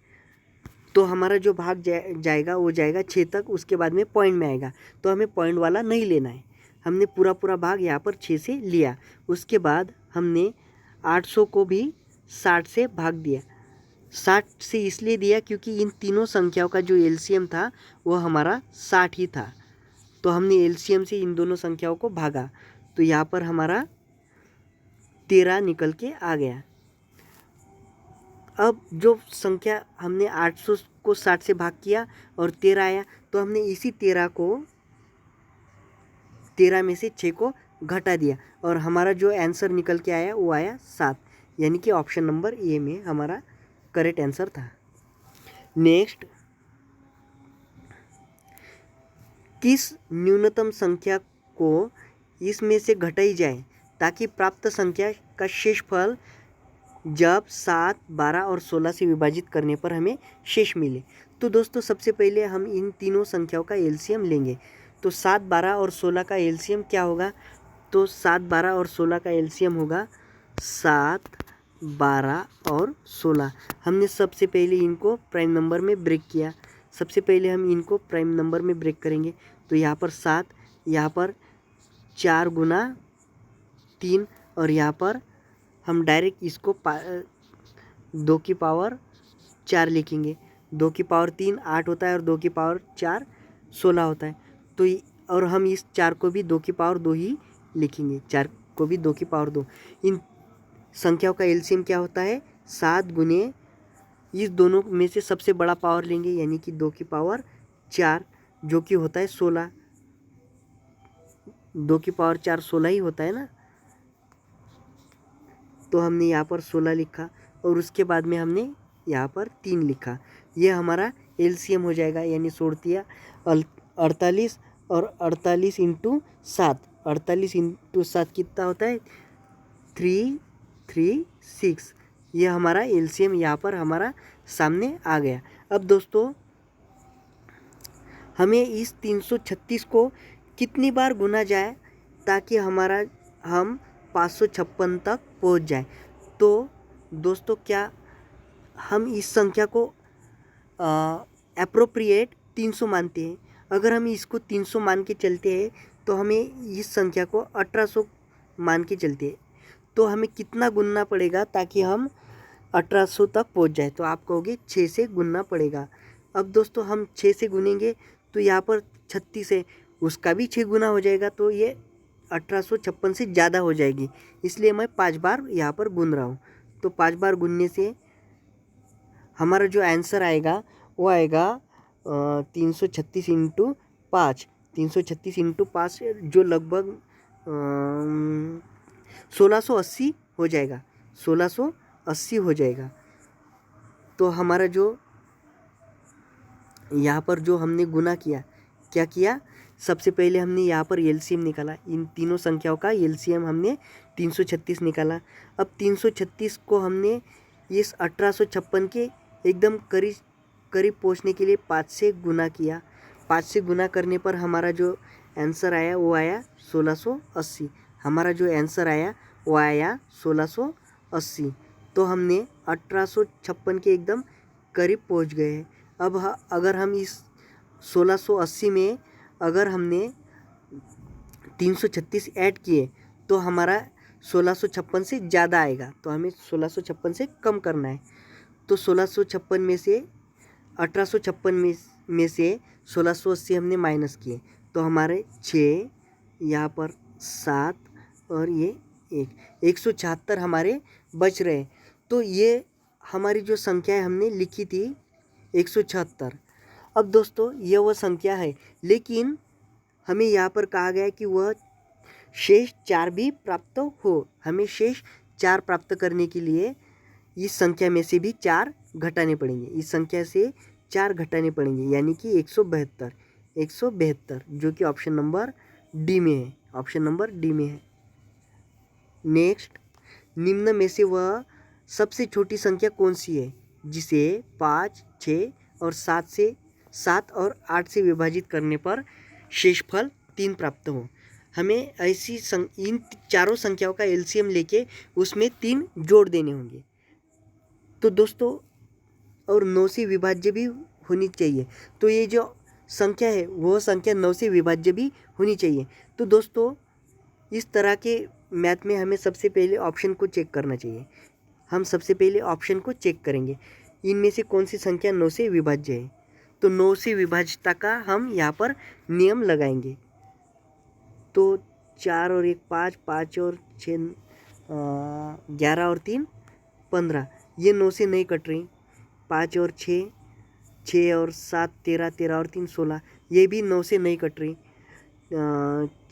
Speaker 1: तो हमारा जो भाग जाएगा वो जाएगा 6 तक, उसके बाद में पॉइंट में आएगा। तो हमें पॉइंट वाला नहीं लेना है, हमने पूरा पूरा भाग यहाँ पर 6 से लिया। उसके बाद हमने 800 को भी 60 से भाग दिया। 60 से इसलिए दिया क्योंकि इन तीनों संख्याओं का जो एलसीएम था वो हमारा 60 ही था। तो हमने एलसीएम से इन दोनों संख्याओं को भागा, तो यहाँ पर हमारा 13 निकल के आ गया। अब जो संख्या हमने 800 को 60 से भाग किया और 13 आया, तो हमने इसी 13 में से 6 को घटा दिया और हमारा जो आंसर निकल के आया वो आया 7, यानी कि ऑप्शन नंबर ए में हमारा करेक्ट आंसर था। नेक्स्ट, किस न्यूनतम संख्या को इसमें से घटाई जाए ताकि प्राप्त संख्या का शेषफल जब 7, 12 और 16 से विभाजित करने पर हमें शेष मिले। तो दोस्तों सबसे पहले हम इन तीनों संख्याओं का एलसीएम लेंगे। तो 7, 12 और 16 का एलसीएम क्या होगा, तो 7, 12 और 16 का एलसीएम होगा 7, 12 और 16। हमने सबसे पहले इनको प्राइम नंबर में ब्रेक किया। सबसे पहले हम इनको प्राइम नंबर में ब्रेक करेंगे। तो यहाँ पर 7, यहाँ पर 4 गुना 3 और यहाँ पर हम डायरेक्ट इसको 2 की पावर 4 लिखेंगे। 2 की पावर 3 8 होता है और 2 की पावर 4 16 होता है। तो और हम इस 4 को भी 2 की पावर 2 ही लिखेंगे, 4 को भी 2 की पावर 2। इन संख्याओं का एलसीएम क्या होता है, 7 गुने इस दोनों में से सबसे बड़ा पावर लेंगे, यानी कि 2 की पावर 4, जो कि होता है 16। 2 की पावर 4 16 ही होता है ना। तो हमने यहाँ पर 16 लिखा और उसके बाद में हमने यहाँ पर 3 लिखा। ये हमारा एलसीएम हो जाएगा, यानी 16 48 और 48 इंटू 7, 48 इंटू 7 कितना होता है 336। ये हमारा एलसीएम यहाँ पर हमारा सामने आ गया। अब दोस्तों हमें इस 336 को कितनी बार गुना जाए ताकि हम 556 तक पहुँच जाए। तो दोस्तों क्या हम इस संख्या को एप्रोप्रिएट 300 मानते हैं। अगर हम इसको 300 मान के चलते हैं तो हमें इस संख्या को 1800 मान के चलते हैं। तो हमें कितना गुनना पड़ेगा ताकि हम 1800 तक पहुंच जाए, तो आप कहोगे 6 से गुनना पड़ेगा। अब दोस्तों हम 6 से गुनेंगे तो यहाँ पर 36 है, उसका भी 6 गुना हो जाएगा, तो ये 1856 से ज़्यादा हो जाएगी, इसलिए मैं 5 बार यहाँ पर गुन रहा हूँ। तो 5 बार गुनने से हमारा जो आंसर आएगा वो आएगा 336 इंटू 5, 336 इंटू 5 जो लगभग 1680 हो जाएगा, 1680 हो जाएगा। तो हमारा जो यहाँ पर जो हमने गुना किया, क्या किया, सबसे पहले हमने यहाँ पर एलसीएम निकाला। इन तीनों संख्याओं का एलसीएम हमने 336 निकाला। अब 336 को हमने इस 1856 के एकदम करीब पहुँचने के लिए 5 से गुना किया। 5 से गुना करने पर हमारा जो आंसर आया वो आया 1680। हमारा जो आंसर आया वो आया 1680। तो हमने 1856 के एकदम करीब पहुँच गए हैं। अब अगर हम इस 1680 में अगर हमने 336 ऐड किए तो हमारा 1656 से ज़्यादा आएगा, तो हमें 1656 से कम करना है। तो 1656 में से 1856 में से 1680 हमने माइनस किए, तो हमारे 6, यहाँ पर 7 और ये 174 हमारे बच रहे। तो ये हमारी जो संख्या है हमने लिखी थी 176। अब दोस्तों ये वह संख्या है, लेकिन हमें यहाँ पर कहा गया है कि वह शेष 4 भी प्राप्त हो। हमें शेष 4 प्राप्त करने के लिए इस संख्या में से भी 4 घटाने पड़ेंगे, इस संख्या से 4 घटाने पड़ेंगे, यानी कि 172 जो कि ऑप्शन नंबर डी में है, ऑप्शन नंबर डी में है। नेक्स्ट, निम्न में से वह सबसे छोटी संख्या कौन सी है जिसे 5, 6 और 7 और 8 से विभाजित करने पर शेषफल 3 प्राप्त हो। हमें ऐसी इन चारों संख्याओं का एलसीएम लेके उसमें 3 जोड़ देने होंगे। तो दोस्तों और 9 से विभाज्य भी होनी चाहिए, तो ये जो संख्या है वो संख्या 9 से विभाज्य भी होनी चाहिए। तो दोस्तों इस तरह के मैथ में हमें सबसे पहले ऑप्शन को चेक करना चाहिए। हम सबसे पहले ऑप्शन को चेक करेंगे, इनमें से कौन सी संख्या 9 से विभाज्य है। तो 9 से विभाज्यता का हम यहाँ पर नियम लगाएंगे। तो 4 और 1 5, 5 और 6 11 और 3 15, ये 9 से नहीं कट रही। 5 और 6, 6 और 7 13, 13 और 3 16, ये भी 9 से नहीं कट रही।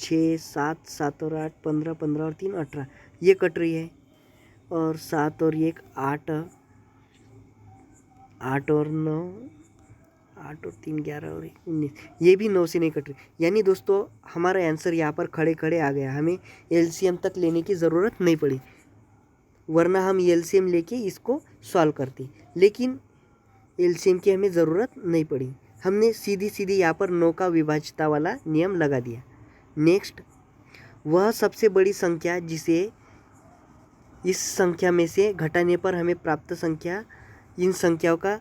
Speaker 1: 6 7, 7 और 8 15, 15 और 3 18, ये कट रही है। और 7 और 1 8, 8 और 9, 8 और 3 11 और 1 19, ये भी 9 से नहीं कट रही। यानी दोस्तों हमारा आंसर यहाँ पर खड़े खड़े आ गया, हमें एलसीएम तक लेने की ज़रूरत नहीं पड़ी, वरना हम एलसीएम लेके इसको सॉल्व करते, लेकिन एलसीएम की हमें ज़रूरत नहीं पड़ी। हमने सीधी सीधी यहाँ पर 9 का विभाज्यता वाला नियम लगा दिया। नेक्स्ट, वह सबसे बड़ी संख्या जिसे इस संख्या में से घटाने पर हमें प्राप्त संख्या इन संख्याओं का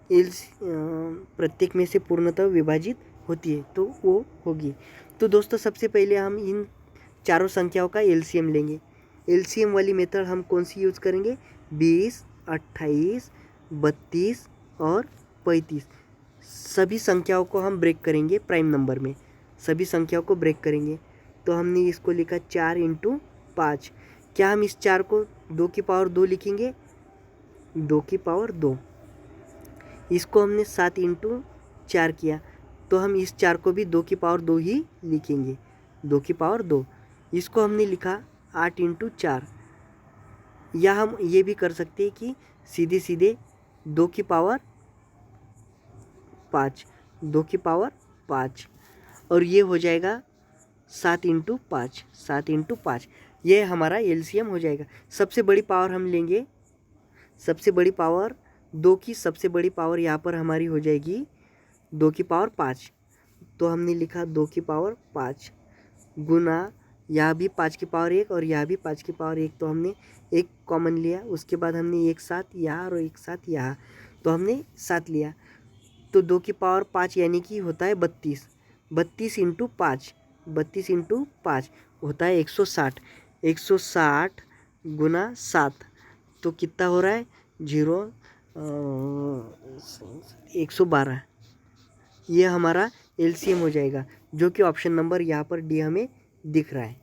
Speaker 1: प्रत्येक में से पूर्णतः विभाजित होती है, तो वो होगी। तो दोस्तों सबसे पहले हम इन चारों संख्याओं का एलसीएम लेंगे। एलसीएम वाली मेथड हम कौन सी यूज़ करेंगे? 20, 28, 32 और 35, सभी संख्याओं को हम ब्रेक करेंगे प्राइम नंबर में, सभी संख्याओं को ब्रेक करेंगे। तो हमने इसको लिखा 4 × 5। क्या हम इस 4 को 2 की पावर 2 लिखेंगे? 2 की पावर 2। इसको हमने 7 × 4 किया, तो हम इस 4 को भी 2 की पावर 2 ही लिखेंगे, 2 की पावर 2। इसको हमने लिखा 8 × 4, या हम ये भी कर सकते हैं कि सीधे सीधे 2 की पावर 5, 2 की पावर 5, और ये हो जाएगा 7 × 5, 7 × 5, ये हमारा एलसीएम हो जाएगा। सबसे बड़ी पावर हम लेंगे, सबसे बड़ी पावर 2 की सबसे बड़ी पावर यहाँ पर हमारी हो जाएगी 2 की पावर 5। तो हमने लिखा 2 की पावर 5 गुना, यहाँ भी 5 की पावर 1 और यहाँ भी 5 की पावर 1, तो हमने एक कॉमन लिया, उसके बाद हमने एक साथ यहाँ और एक साथ यहाँ, तो हमने 7 लिया। तो 2 की पावर 5 यानी कि होता है 32, 32 × 5, 32 × 5 होता है 160, 160 गुना 7, तो कितना हो रहा है? 112। ये हमारा एलसीएम हो जाएगा, जो कि ऑप्शन नंबर यहाँ पर डी हमें दिख रहा है।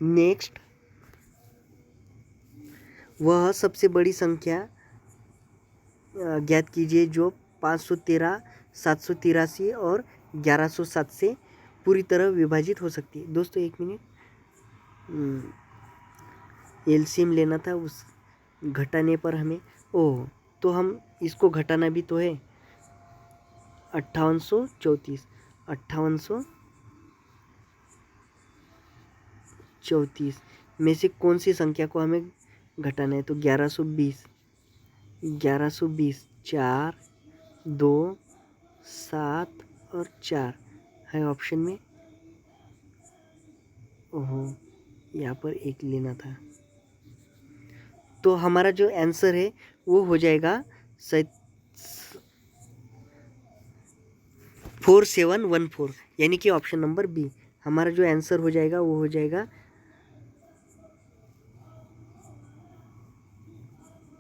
Speaker 1: नेक्स्ट, वह सबसे बड़ी संख्या ज्ञात कीजिए जो 513, 783 और 1107 से पूरी तरह विभाजित हो सकती है। दोस्तों एक मिनट, एलसीएम लेना था, उस घटाने पर हमें तो हम इसको घटाना भी तो है। 5834, 5834 में से कौन सी संख्या को हमें घटाना है? तो 1120, 4, 2, 7 और 4 है ऑप्शन में। यहाँ पर एक लेना था, तो हमारा जो आंसर है वो हो जाएगा 4714, यानी कि ऑप्शन नंबर बी हमारा जो आंसर हो जाएगा वो हो जाएगा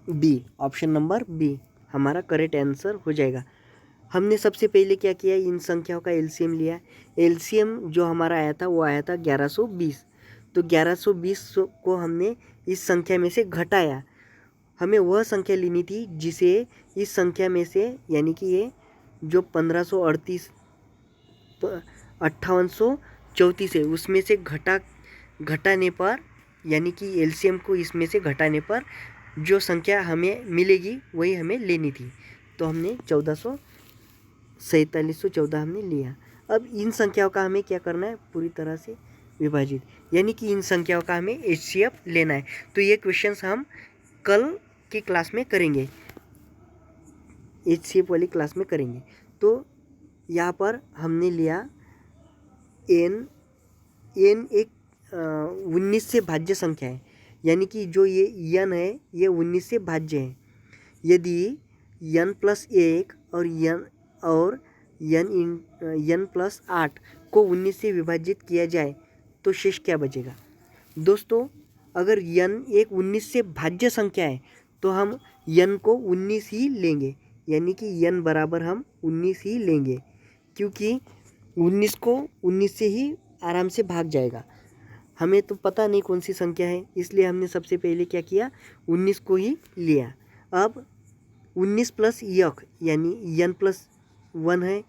Speaker 1: बी। ऑप्शन नंबर बी हमारा करेक्ट आंसर हो जाएगा। हमने सबसे पहले क्या किया, इन संख्याओं का एलसीएम लिया। एलसीएम जो हमारा आया था वो आया था 1120। तो 1120 को हमने इस संख्या में से घटाया। हमें वह संख्या लेनी थी जिसे इस संख्या में से, यानी कि ये जो 1538 5834 है उसमें से घटाने पर, यानी कि एलसीएम को इसमें से घटाने पर जो संख्या हमें मिलेगी वही हमें लेनी थी। तो हमने 4714 हमने लिया। अब इन संख्याओं का हमें क्या करना है, पूरी तरह से विभाजित, यानी कि इन संख्याओं का हमें एचसीएफ लेना है। तो ये क्वेश्चंस हम कल की क्लास में करेंगे, एचसीएफ वाली क्लास में करेंगे। तो यहाँ पर हमने लिया एन एक 19 से भाज्य संख्या है, यानी कि जो ये यन है ये 19 से भाज्य है। यदि यन प्लस 1 और यन प्लस 8 को 19 से विभाजित किया जाए तो शेष क्या बचेगा। दोस्तों, अगर यन एक 19 से भाज्य संख्या है तो हम यन को 19 ही लेंगे, यानी कि यन बराबर हम 19 ही लेंगे, क्योंकि 19 को 19 से ही आराम से भाग जाएगा। हमें तो पता नहीं कौन सी संख्या है, इसलिए हमने सबसे पहले क्या किया, 19 को ही लिया। अब 19 प्लस यक, यानी यन प्लस 1 है,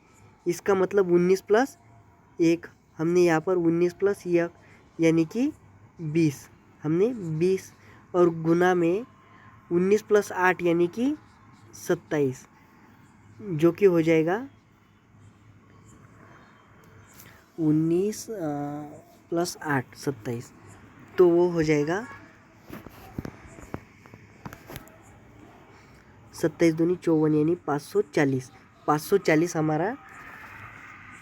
Speaker 1: इसका मतलब 19 प्लस 1। हमने यहाँ पर 19 प्लस यक यानी कि 20, हमने 20 और गुना में 19 प्लस 8 यानी कि 27, जो कि हो जाएगा 19 प्लस 8 27, तो वो हो जाएगा 27 दूनी 54 यानी 540 हमारा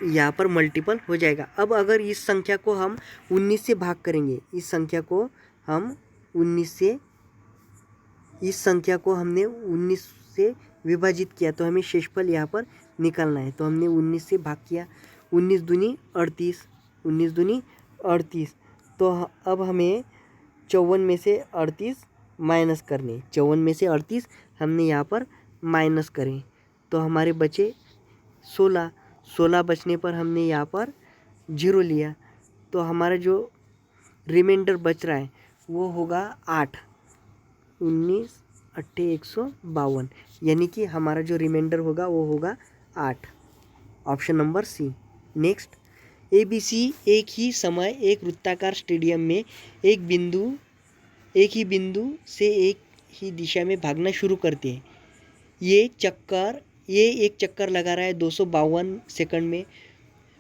Speaker 1: यहाँ पर मल्टीपल हो जाएगा। अब अगर इस संख्या को हम 19 से भाग करेंगे, इस संख्या को हमने 19 से विभाजित किया तो हमें शेषफल यहाँ पर निकालना है। तो हमने 19 से भाग किया, 19 दूनी 38, तो अब हमें 54 में से 38 माइनस करने, 54 में से 38 हमने यहाँ पर माइनस करें तो हमारे बचे 16 बचने पर हमने यहाँ पर 0 लिया, तो हमारा जो रिमाइंडर बच रहा है वो होगा 8, 19 8 152, यानी कि हमारा जो रिमाइंडर होगा वो होगा 8, option number C. Next, ABC एक ही समय एक वृत्ताकार स्टेडियम में एक ही बिंदु से एक ही दिशा में भागना शुरू करते हैं। ये एक चक्कर लगा रहा है 252 सेकंड में,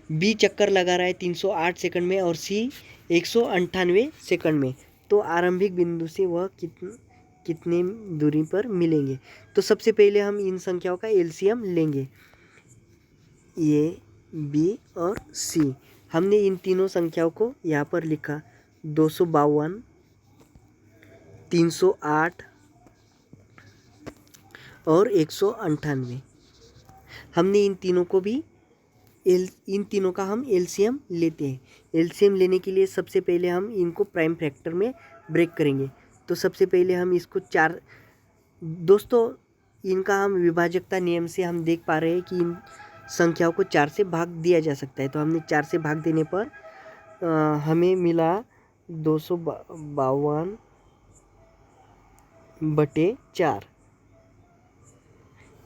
Speaker 1: बी चक्कर लगा रहा है 308 सेकंड में और सी 198 सेकंड में। तो आरंभिक बिंदु से वह कितने दूरी पर मिलेंगे। तो सबसे पहले हम इन संख्याओं का एलसीएम लेंगे, ए, बी और सी। हमने इन तीनों संख्याओं को यहाँ पर लिखा, 252, 308 और 198। हमने इन तीनों का हम एलसीएम लेते हैं। एलसीएम लेने के लिए सबसे पहले हम इनको प्राइम फैक्टर में ब्रेक करेंगे। तो सबसे पहले हम इसको 4, दोस्तों इनका हम विभाजकता नियम से हम देख पा रहे हैं कि इन संख्याओं को 4 से भाग दिया जा सकता है। तो हमने 4 से भाग देने पर हमें मिला 252/4,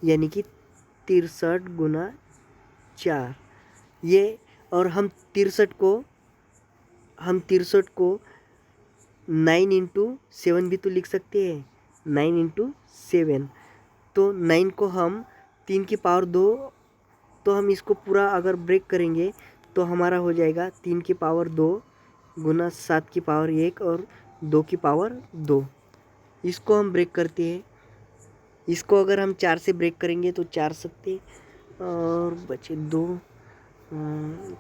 Speaker 1: यानी कि 63 गुना 4। ये, और हम 63 को 9 इंटू 7 भी तो लिख सकते हैं, 9 इंटू 7। तो 9 को हम 3 की पावर 2, तो हम इसको पूरा अगर ब्रेक करेंगे तो हमारा हो जाएगा 3 की पावर 2 गुना 7 की पावर 1 और 2 की पावर 2। इसको हम ब्रेक करते हैं। इसको अगर हम 4 से ब्रेक करेंगे तो 4 सत्ते और बचे 2,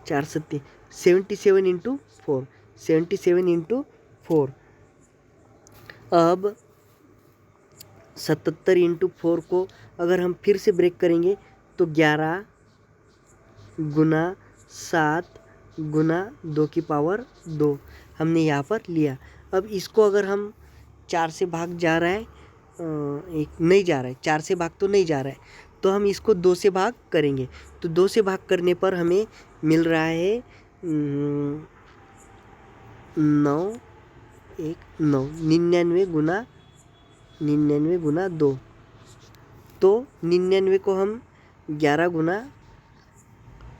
Speaker 1: 4 सत्ते 77 इंटू 4, 77 इंटू 4। अब 77 इंटू 4 को अगर हम फिर से ब्रेक करेंगे तो 11 गुना 7 गुना 2 की पावर 2 हमने यहाँ पर लिया। अब इसको अगर हम 4 से भाग जा रहा है, एक नहीं जा रहा है, 4 से भाग तो नहीं जा रहा है, तो हम इसको 2 से भाग करेंगे। तो 2 से भाग करने पर हमें मिल रहा है 9 1 9 99 गुना 2। तो 99 को हम 11 गुना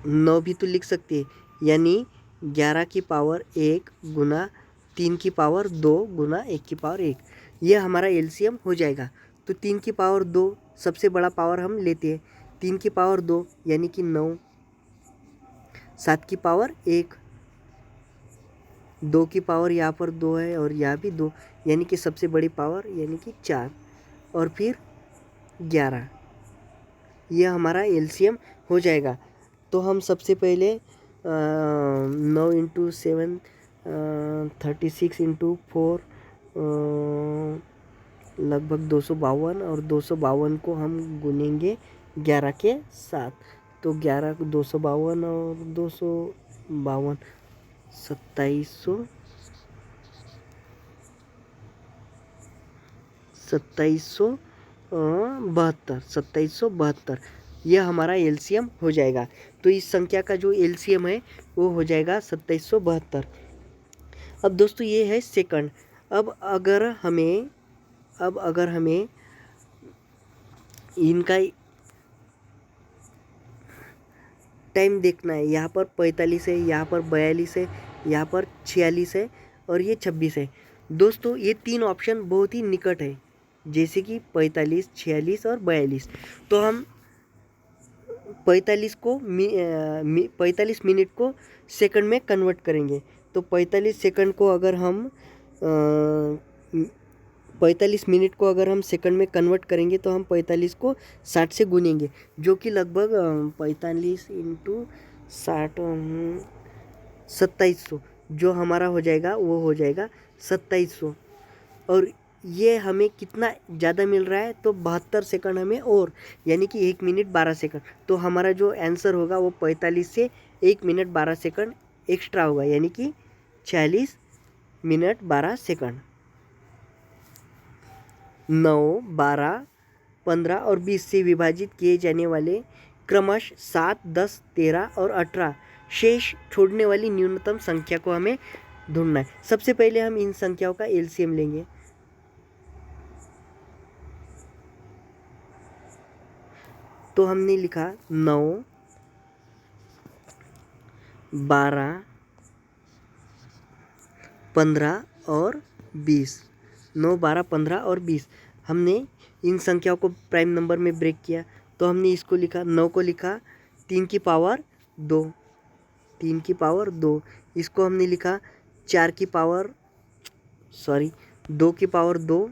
Speaker 1: 9 भी तो लिख सकते हैं, यानी 11 की पावर 1 गुना 3 की पावर 2 गुना 1 की पावर 1, यह हमारा एलसीएम हो जाएगा। तो 3 की पावर 2 सबसे बड़ा पावर हम लेते हैं, 3 की पावर 2 यानी कि 9, 7 की पावर 1, 2 की पावर यहाँ पर 2 है और यहाँ भी 2, यानी कि सबसे बड़ी पावर यानी कि 4, और फिर 11, यह हमारा एलसीएम हो जाएगा। तो हम सबसे पहले 9 इंटू 7 36 इंटू 4 लगभग 252, और 252 को हम गुनेंगे 11 के साथ। तो 11 को 252 और 252 2772, यह हमारा एलसीएम हो जाएगा। तो इस संख्या का जो एलसीएम है वो हो जाएगा 2772। अब दोस्तों ये है सेकंड। अब अगर हमें इनका टाइम देखना है, यहाँ पर 45 है, यहाँ पर 42 है, यहाँ पर 46 है और ये 26 है। दोस्तों ये तीन ऑप्शन बहुत ही निकट है, जैसे कि 45, 46 और 42। तो हम 45 मिनट को सेकंड में कन्वर्ट करेंगे। तो 45 सेकंड को अगर हम 45 मिनट को अगर हम सेकंड में कन्वर्ट करेंगे तो हम 45 को 60 से गुनेंगे, जो कि लगभग 45 इंटू 60 2700, जो हमारा हो जाएगा वो हो जाएगा 2700। और ये हमें कितना ज़्यादा मिल रहा है, तो 72 सेकंड हमें और, यानी कि 1 मिनट 12 सेकंड। तो हमारा जो आंसर होगा वो 45 से 1 मिनट 12 सेकंड एक्स्ट्रा होगा, यानी कि 46 मिनट 12 सेकंड। 9, 12, 15 और 20 से विभाजित किए जाने वाले क्रमश 7, 10, 13 और 18 शेष छोड़ने वाली न्यूनतम संख्या को हमें ढूंढना है। सबसे पहले हम इन संख्याओं का एलसीएम लेंगे। तो हमने लिखा 9, 12, 15 और 20। 9, 12, 15 और 20 हमने इन संख्याओं को प्राइम नंबर में ब्रेक किया। तो हमने इसको लिखा, 9 को लिखा 3 की पावर 2, 3 की पावर 2। इसको हमने लिखा 2 की पावर 2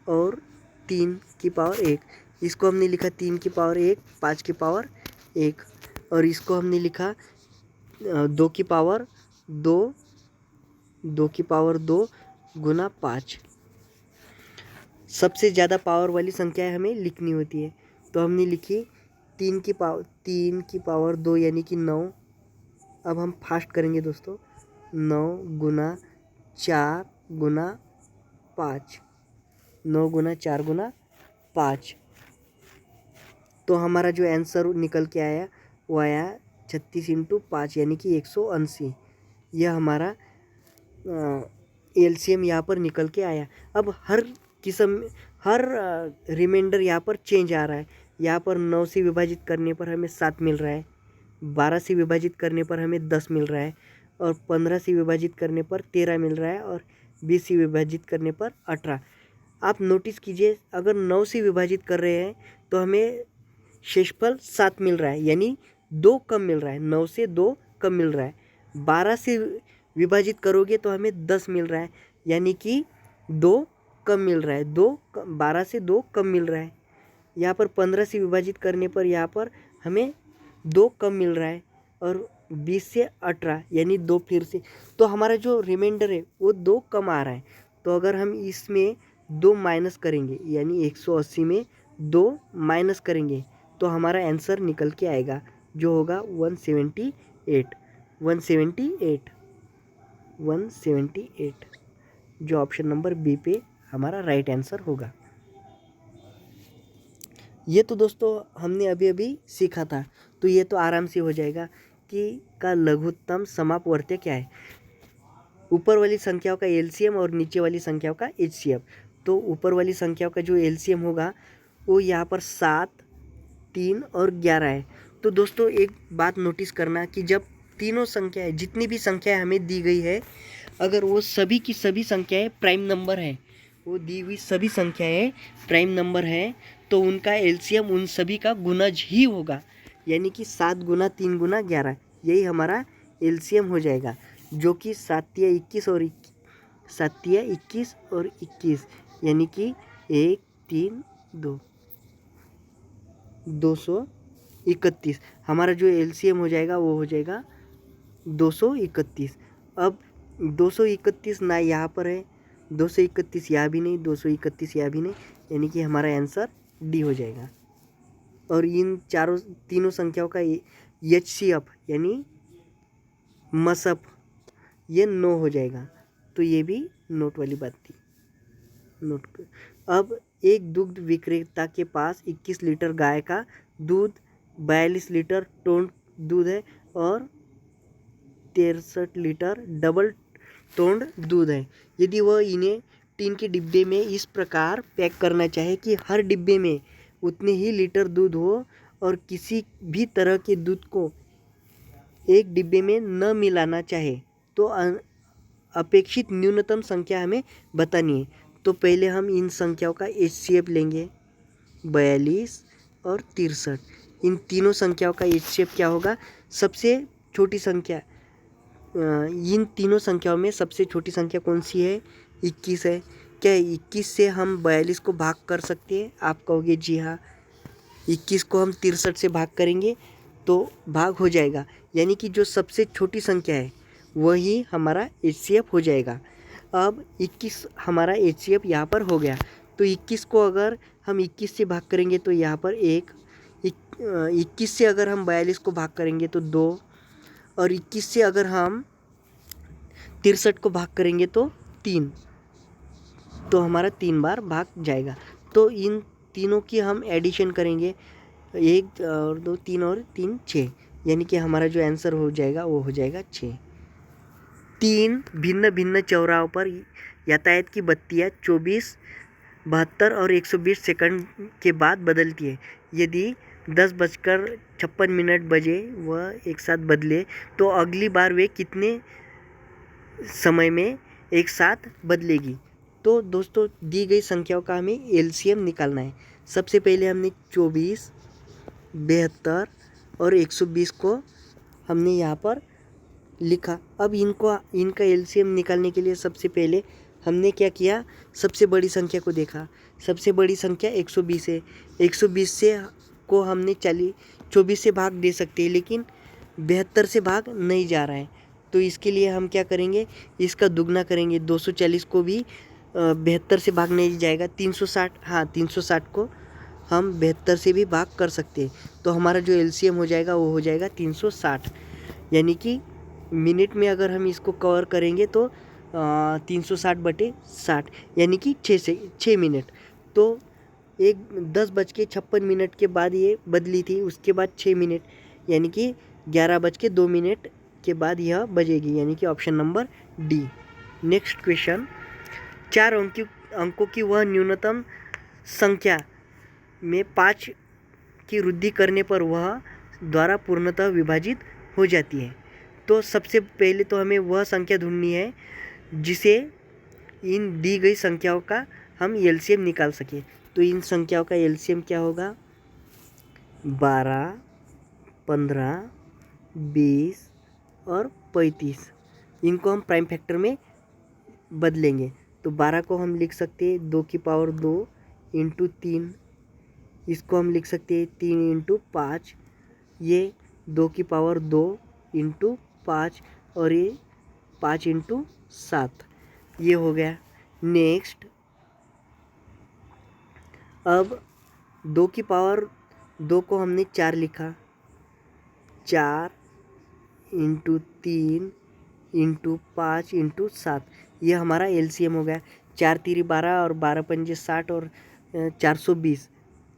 Speaker 1: और 3 की पावर 1। इसको हमने लिखा 3 की पावर 1, 5 की पावर 1। और इसको हमने लिखा 2 की पावर 2, 2 की पावर 2 गुना 5। सबसे ज़्यादा पावर वाली संख्या हमें लिखनी होती है। तो हमने लिखी 3 की पावर 2 यानी कि 9। अब हम फास्ट करेंगे दोस्तों, 9 गुना 4 गुना 5, 9 गुना 4 गुना 5। तो हमारा जो आंसर निकल के आया वो आया 36 इंटू 5 यानी कि 180। यह हमारा एलसीएम यहाँ पर निकल के आया। अब हर रिमाइंडर यहाँ पर चेंज आ रहा है। यहाँ पर 9 से विभाजित करने पर हमें 7 मिल रहा है, 12 से विभाजित करने पर हमें 10 मिल रहा है, और 15 से विभाजित करने पर 13 मिल रहा है, और 20 से विभाजित करने पर 18। आप नोटिस कीजिए, अगर 9 से विभाजित कर रहे हैं तो हमें शेषफल 7 मिल रहा है, यानी 2 कम मिल रहा है, 9 से 2 कम मिल रहा है। 12 से विभाजित करोगे तो हमें 10 मिल रहा है, यानी कि 2 कम मिल रहा है, 12 से 2 कम मिल रहा है। यहाँ पर 15 से विभाजित करने पर यहाँ पर हमें 2 कम मिल रहा है, और 20 से 18 यानी 2 फिर से। तो हमारा जो रिमाइंडर है वो 2 कम आ रहा है। तो अगर हम इसमें 2 माइनस करेंगे, यानी 180 में 2 माइनस करेंगे, तो हमारा आंसर निकल के आएगा जो होगा 178, 178, 178, जो ऑप्शन नंबर बी पे हमारा राइट आंसर होगा। ये तो दोस्तों हमने अभी अभी सीखा था, तो ये तो आराम से हो जाएगा कि का लघुत्तम समापवर्त्य क्या है। ऊपर वाली संख्याओं का एलसीएम और नीचे वाली संख्याओं का एचसीएफ। तो ऊपर वाली संख्याओं का जो एलसीएम होगा वो यहाँ पर 7, 3 और 11 है। तो दोस्तों एक बात नोटिस करना कि जब तीनों संख्याएं, जितनी भी संख्याएं हमें दी गई है, अगर वो सभी की सभी संख्याएं प्राइम नंबर हैं, वो दी हुई सभी संख्याएं प्राइम नंबर हैं, तो उनका एलसीएम उन सभी का गुणज ही होगा, यानी कि 7 गुना 3 गुना 11, यही हमारा एलसीएम हो जाएगा, जो कि 7 तिया 21 और 7 तिया 21 और 21, यानी कि 1 3 2, 231। हमारा जो एलसीएम हो जाएगा वो हो जाएगा 231। अब 231 ना यहाँ पर है, 231 यहाँ भी नहीं, 231 यहाँ भी नहीं, यानी कि हमारा आंसर डी हो जाएगा। और इन तीनों संख्याओं का एचसीएफ यानी मसअप ये 9 हो जाएगा। तो ये भी नोट वाली बात थी, नोट कर। अब एक दुग्ध विक्रेता के पास 21 लीटर गाय का दूध, 42 लीटर टोंड दूध है और 63 लीटर डबल टोंड दूध है। यदि वह इन्हें टीन के डिब्बे में इस प्रकार पैक करना चाहे कि हर डिब्बे में उतने ही लीटर दूध हो और किसी भी तरह के दूध को एक डिब्बे में न मिलाना चाहे, तो अपेक्षित न्यूनतम संख्या हमें बतानी है। तो पहले हम इन संख्याओं का एचसीएफ लेंगे, 42 और 63। इन तीनों संख्याओं का एचसीएफ क्या होगा? सबसे छोटी संख्या, इन तीनों संख्याओं में सबसे छोटी संख्या कौन सी है? 21 है। क्या 21 से हम 42 को भाग कर सकते हैं? आप कहोगे जी हाँ। 21 को हम 63 से भाग करेंगे तो भाग हो जाएगा, यानी कि जो सबसे छोटी संख्या है वही हमारा एचसीएफ हो जाएगा। अब 21 हमारा एचसीएफ यहाँ पर हो गया, तो 21 को अगर हम 21 से भाग करेंगे तो यहाँ पर 1, 21 से अगर हम 42 को भाग करेंगे तो 2, और 21 से अगर हम 63 को भाग करेंगे तो 3, तो हमारा 3 बार भाग जाएगा। तो इन तीनों की हम एडिशन करेंगे, 1 और 2 3 और 3 6, यानी कि हमारा जो आंसर हो जाएगा वो हो जाएगा 6। 3 भिन्न भिन्न चौराहों पर यातायात की बत्तियाँ 24, 72 और 120 सेकंड के बाद बदलती है। यदि 10:56 बजे वह एक साथ बदले तो अगली बार वे कितने समय में एक साथ बदलेगी? तो दोस्तों दी गई संख्याओं का हमें एलसीएम निकालना है। सबसे पहले हमने 24, 72 और 120 को हमने यहाँ पर लिखा। अब इनका एलसीएम निकालने के लिए सबसे पहले हमने क्या किया? सबसे बड़ी संख्या को देखा। सबसे बड़ी संख्या 120 है। 120 से को हमने 24 से भाग दे सकते हैं, लेकिन 72 से भाग नहीं जा रहा है, तो इसके लिए हम क्या करेंगे? इसका दुगना करेंगे। 240 को भी 72 से भाग नहीं जाएगा। 360, हाँ 360 को हम 72 से भी भाग कर सकते हैं, तो हमारा जो एलसीएम हो जाएगा वो हो जाएगा 360, यानी कि मिनट में अगर हम इसको कवर करेंगे तो 360/60, यानी कि 6 मिनट। तो 10:56 के बाद ये बदली थी, उसके बाद 6 मिनट, यानी कि 11:02 के बाद यह बजेगी, यानी कि option number D. Next question, 4 अंकों की वह न्यूनतम संख्या में 5 की वृद्धि करने पर वह द्वारा पूर्णतः विभाजित हो जाती है। तो सबसे पहले तो हमें वह संख्या ढूंढनी है जिसे इन दी गई संख्याओं का हम एलसीएम निकाल सकें। तो इन संख्याओं का एलसीएम क्या होगा? 12, 15, 20 और 35। इनको हम प्राइम फैक्टर में बदलेंगे। तो 12 को हम लिख सकते हैं 2 की पावर 2 इंटू 3, इसको हम लिख सकते हैं 3 इंटू 5, ये 2 की पावर 2 इंटू 5, और ये 5 इंटू 7, ये हो गया। नेक्स्ट, अब 2 की पावर 2 को हमने 4 लिखा, 4 इंटू 3 इंटू 5 इंटू 7, ये हमारा एलसीएम हो गया। 4 तिरी 12 और 12 पंजे 60 और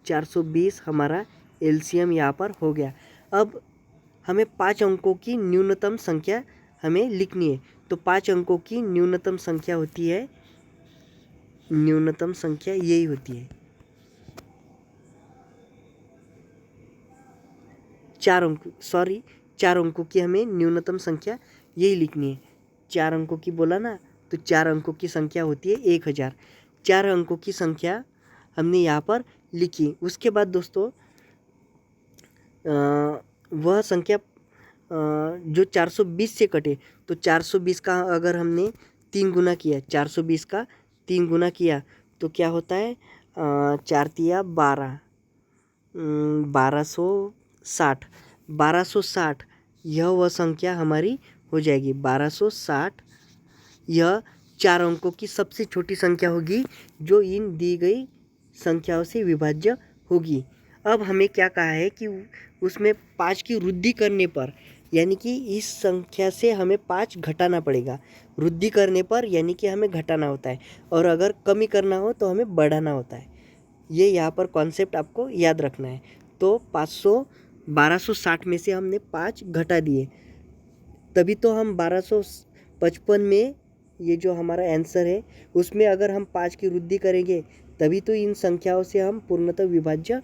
Speaker 1: 420 हमारा एलसीएम यहाँ पर हो गया। अब हमें 5 अंकों की न्यूनतम संख्या हमें लिखनी है। तो 5 अंकों की न्यूनतम संख्या होती है, न्यूनतम संख्या यही होती है 4 अंकों की हमें न्यूनतम संख्या यही लिखनी है। 4 अंकों की बोला ना, तो 4 अंकों की संख्या होती है 1000। 4 अंकों की संख्या हमने यहाँ पर लिखी। उसके बाद दोस्तों वह संख्या जो 420 से कटे, तो 420 का अगर हमने 3 गुना किया, 420 का 3 गुना किया तो क्या होता है, 4 तिया 12, 1260 यह वह संख्या हमारी हो जाएगी 1260। यह 4 अंकों की सबसे छोटी संख्या होगी जो इन दी गई संख्याओं से विभाज्य होगी। अब हमें क्या कहा है कि उसमें 5 की वृद्धि करने पर, यानी कि इस संख्या से हमें 5 घटाना पड़ेगा। वृद्धि करने पर यानी कि हमें घटाना होता है, और अगर कमी करना हो तो हमें बढ़ाना होता है। ये यहाँ पर कॉन्सेप्ट आपको याद रखना है। तो 1260 में से हमने 5 घटा दिए, तभी तो हम 1255 में, ये जो हमारा आंसर है उसमें अगर हम 5 की वृद्धि करेंगे तभी तो इन संख्याओं से हम पूर्णतः विभाज्य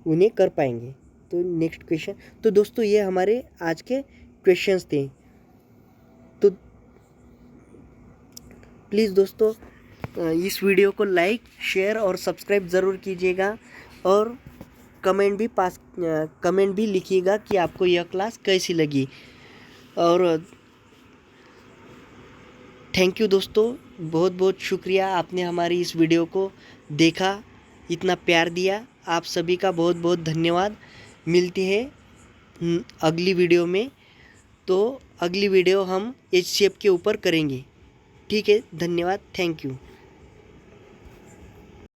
Speaker 1: उन्हें कर पाएंगे। तो नेक्स्ट क्वेश्चन। तो दोस्तों ये हमारे आज के क्वेश्चंस थे। तो प्लीज़ दोस्तों इस वीडियो को लाइक, शेयर और सब्सक्राइब ज़रूर कीजिएगा, और कमेंट भी लिखिएगा कि आपको यह क्लास कैसी लगी। और थैंक यू दोस्तों, बहुत बहुत शुक्रिया, आपने हमारी इस वीडियो को देखा, इतना प्यार दिया। आप सभी का बहुत बहुत धन्यवाद। मिलती है अगली वीडियो में। तो अगली वीडियो हम HCF के ऊपर करेंगे। ठीक है, धन्यवाद, थैंक यू।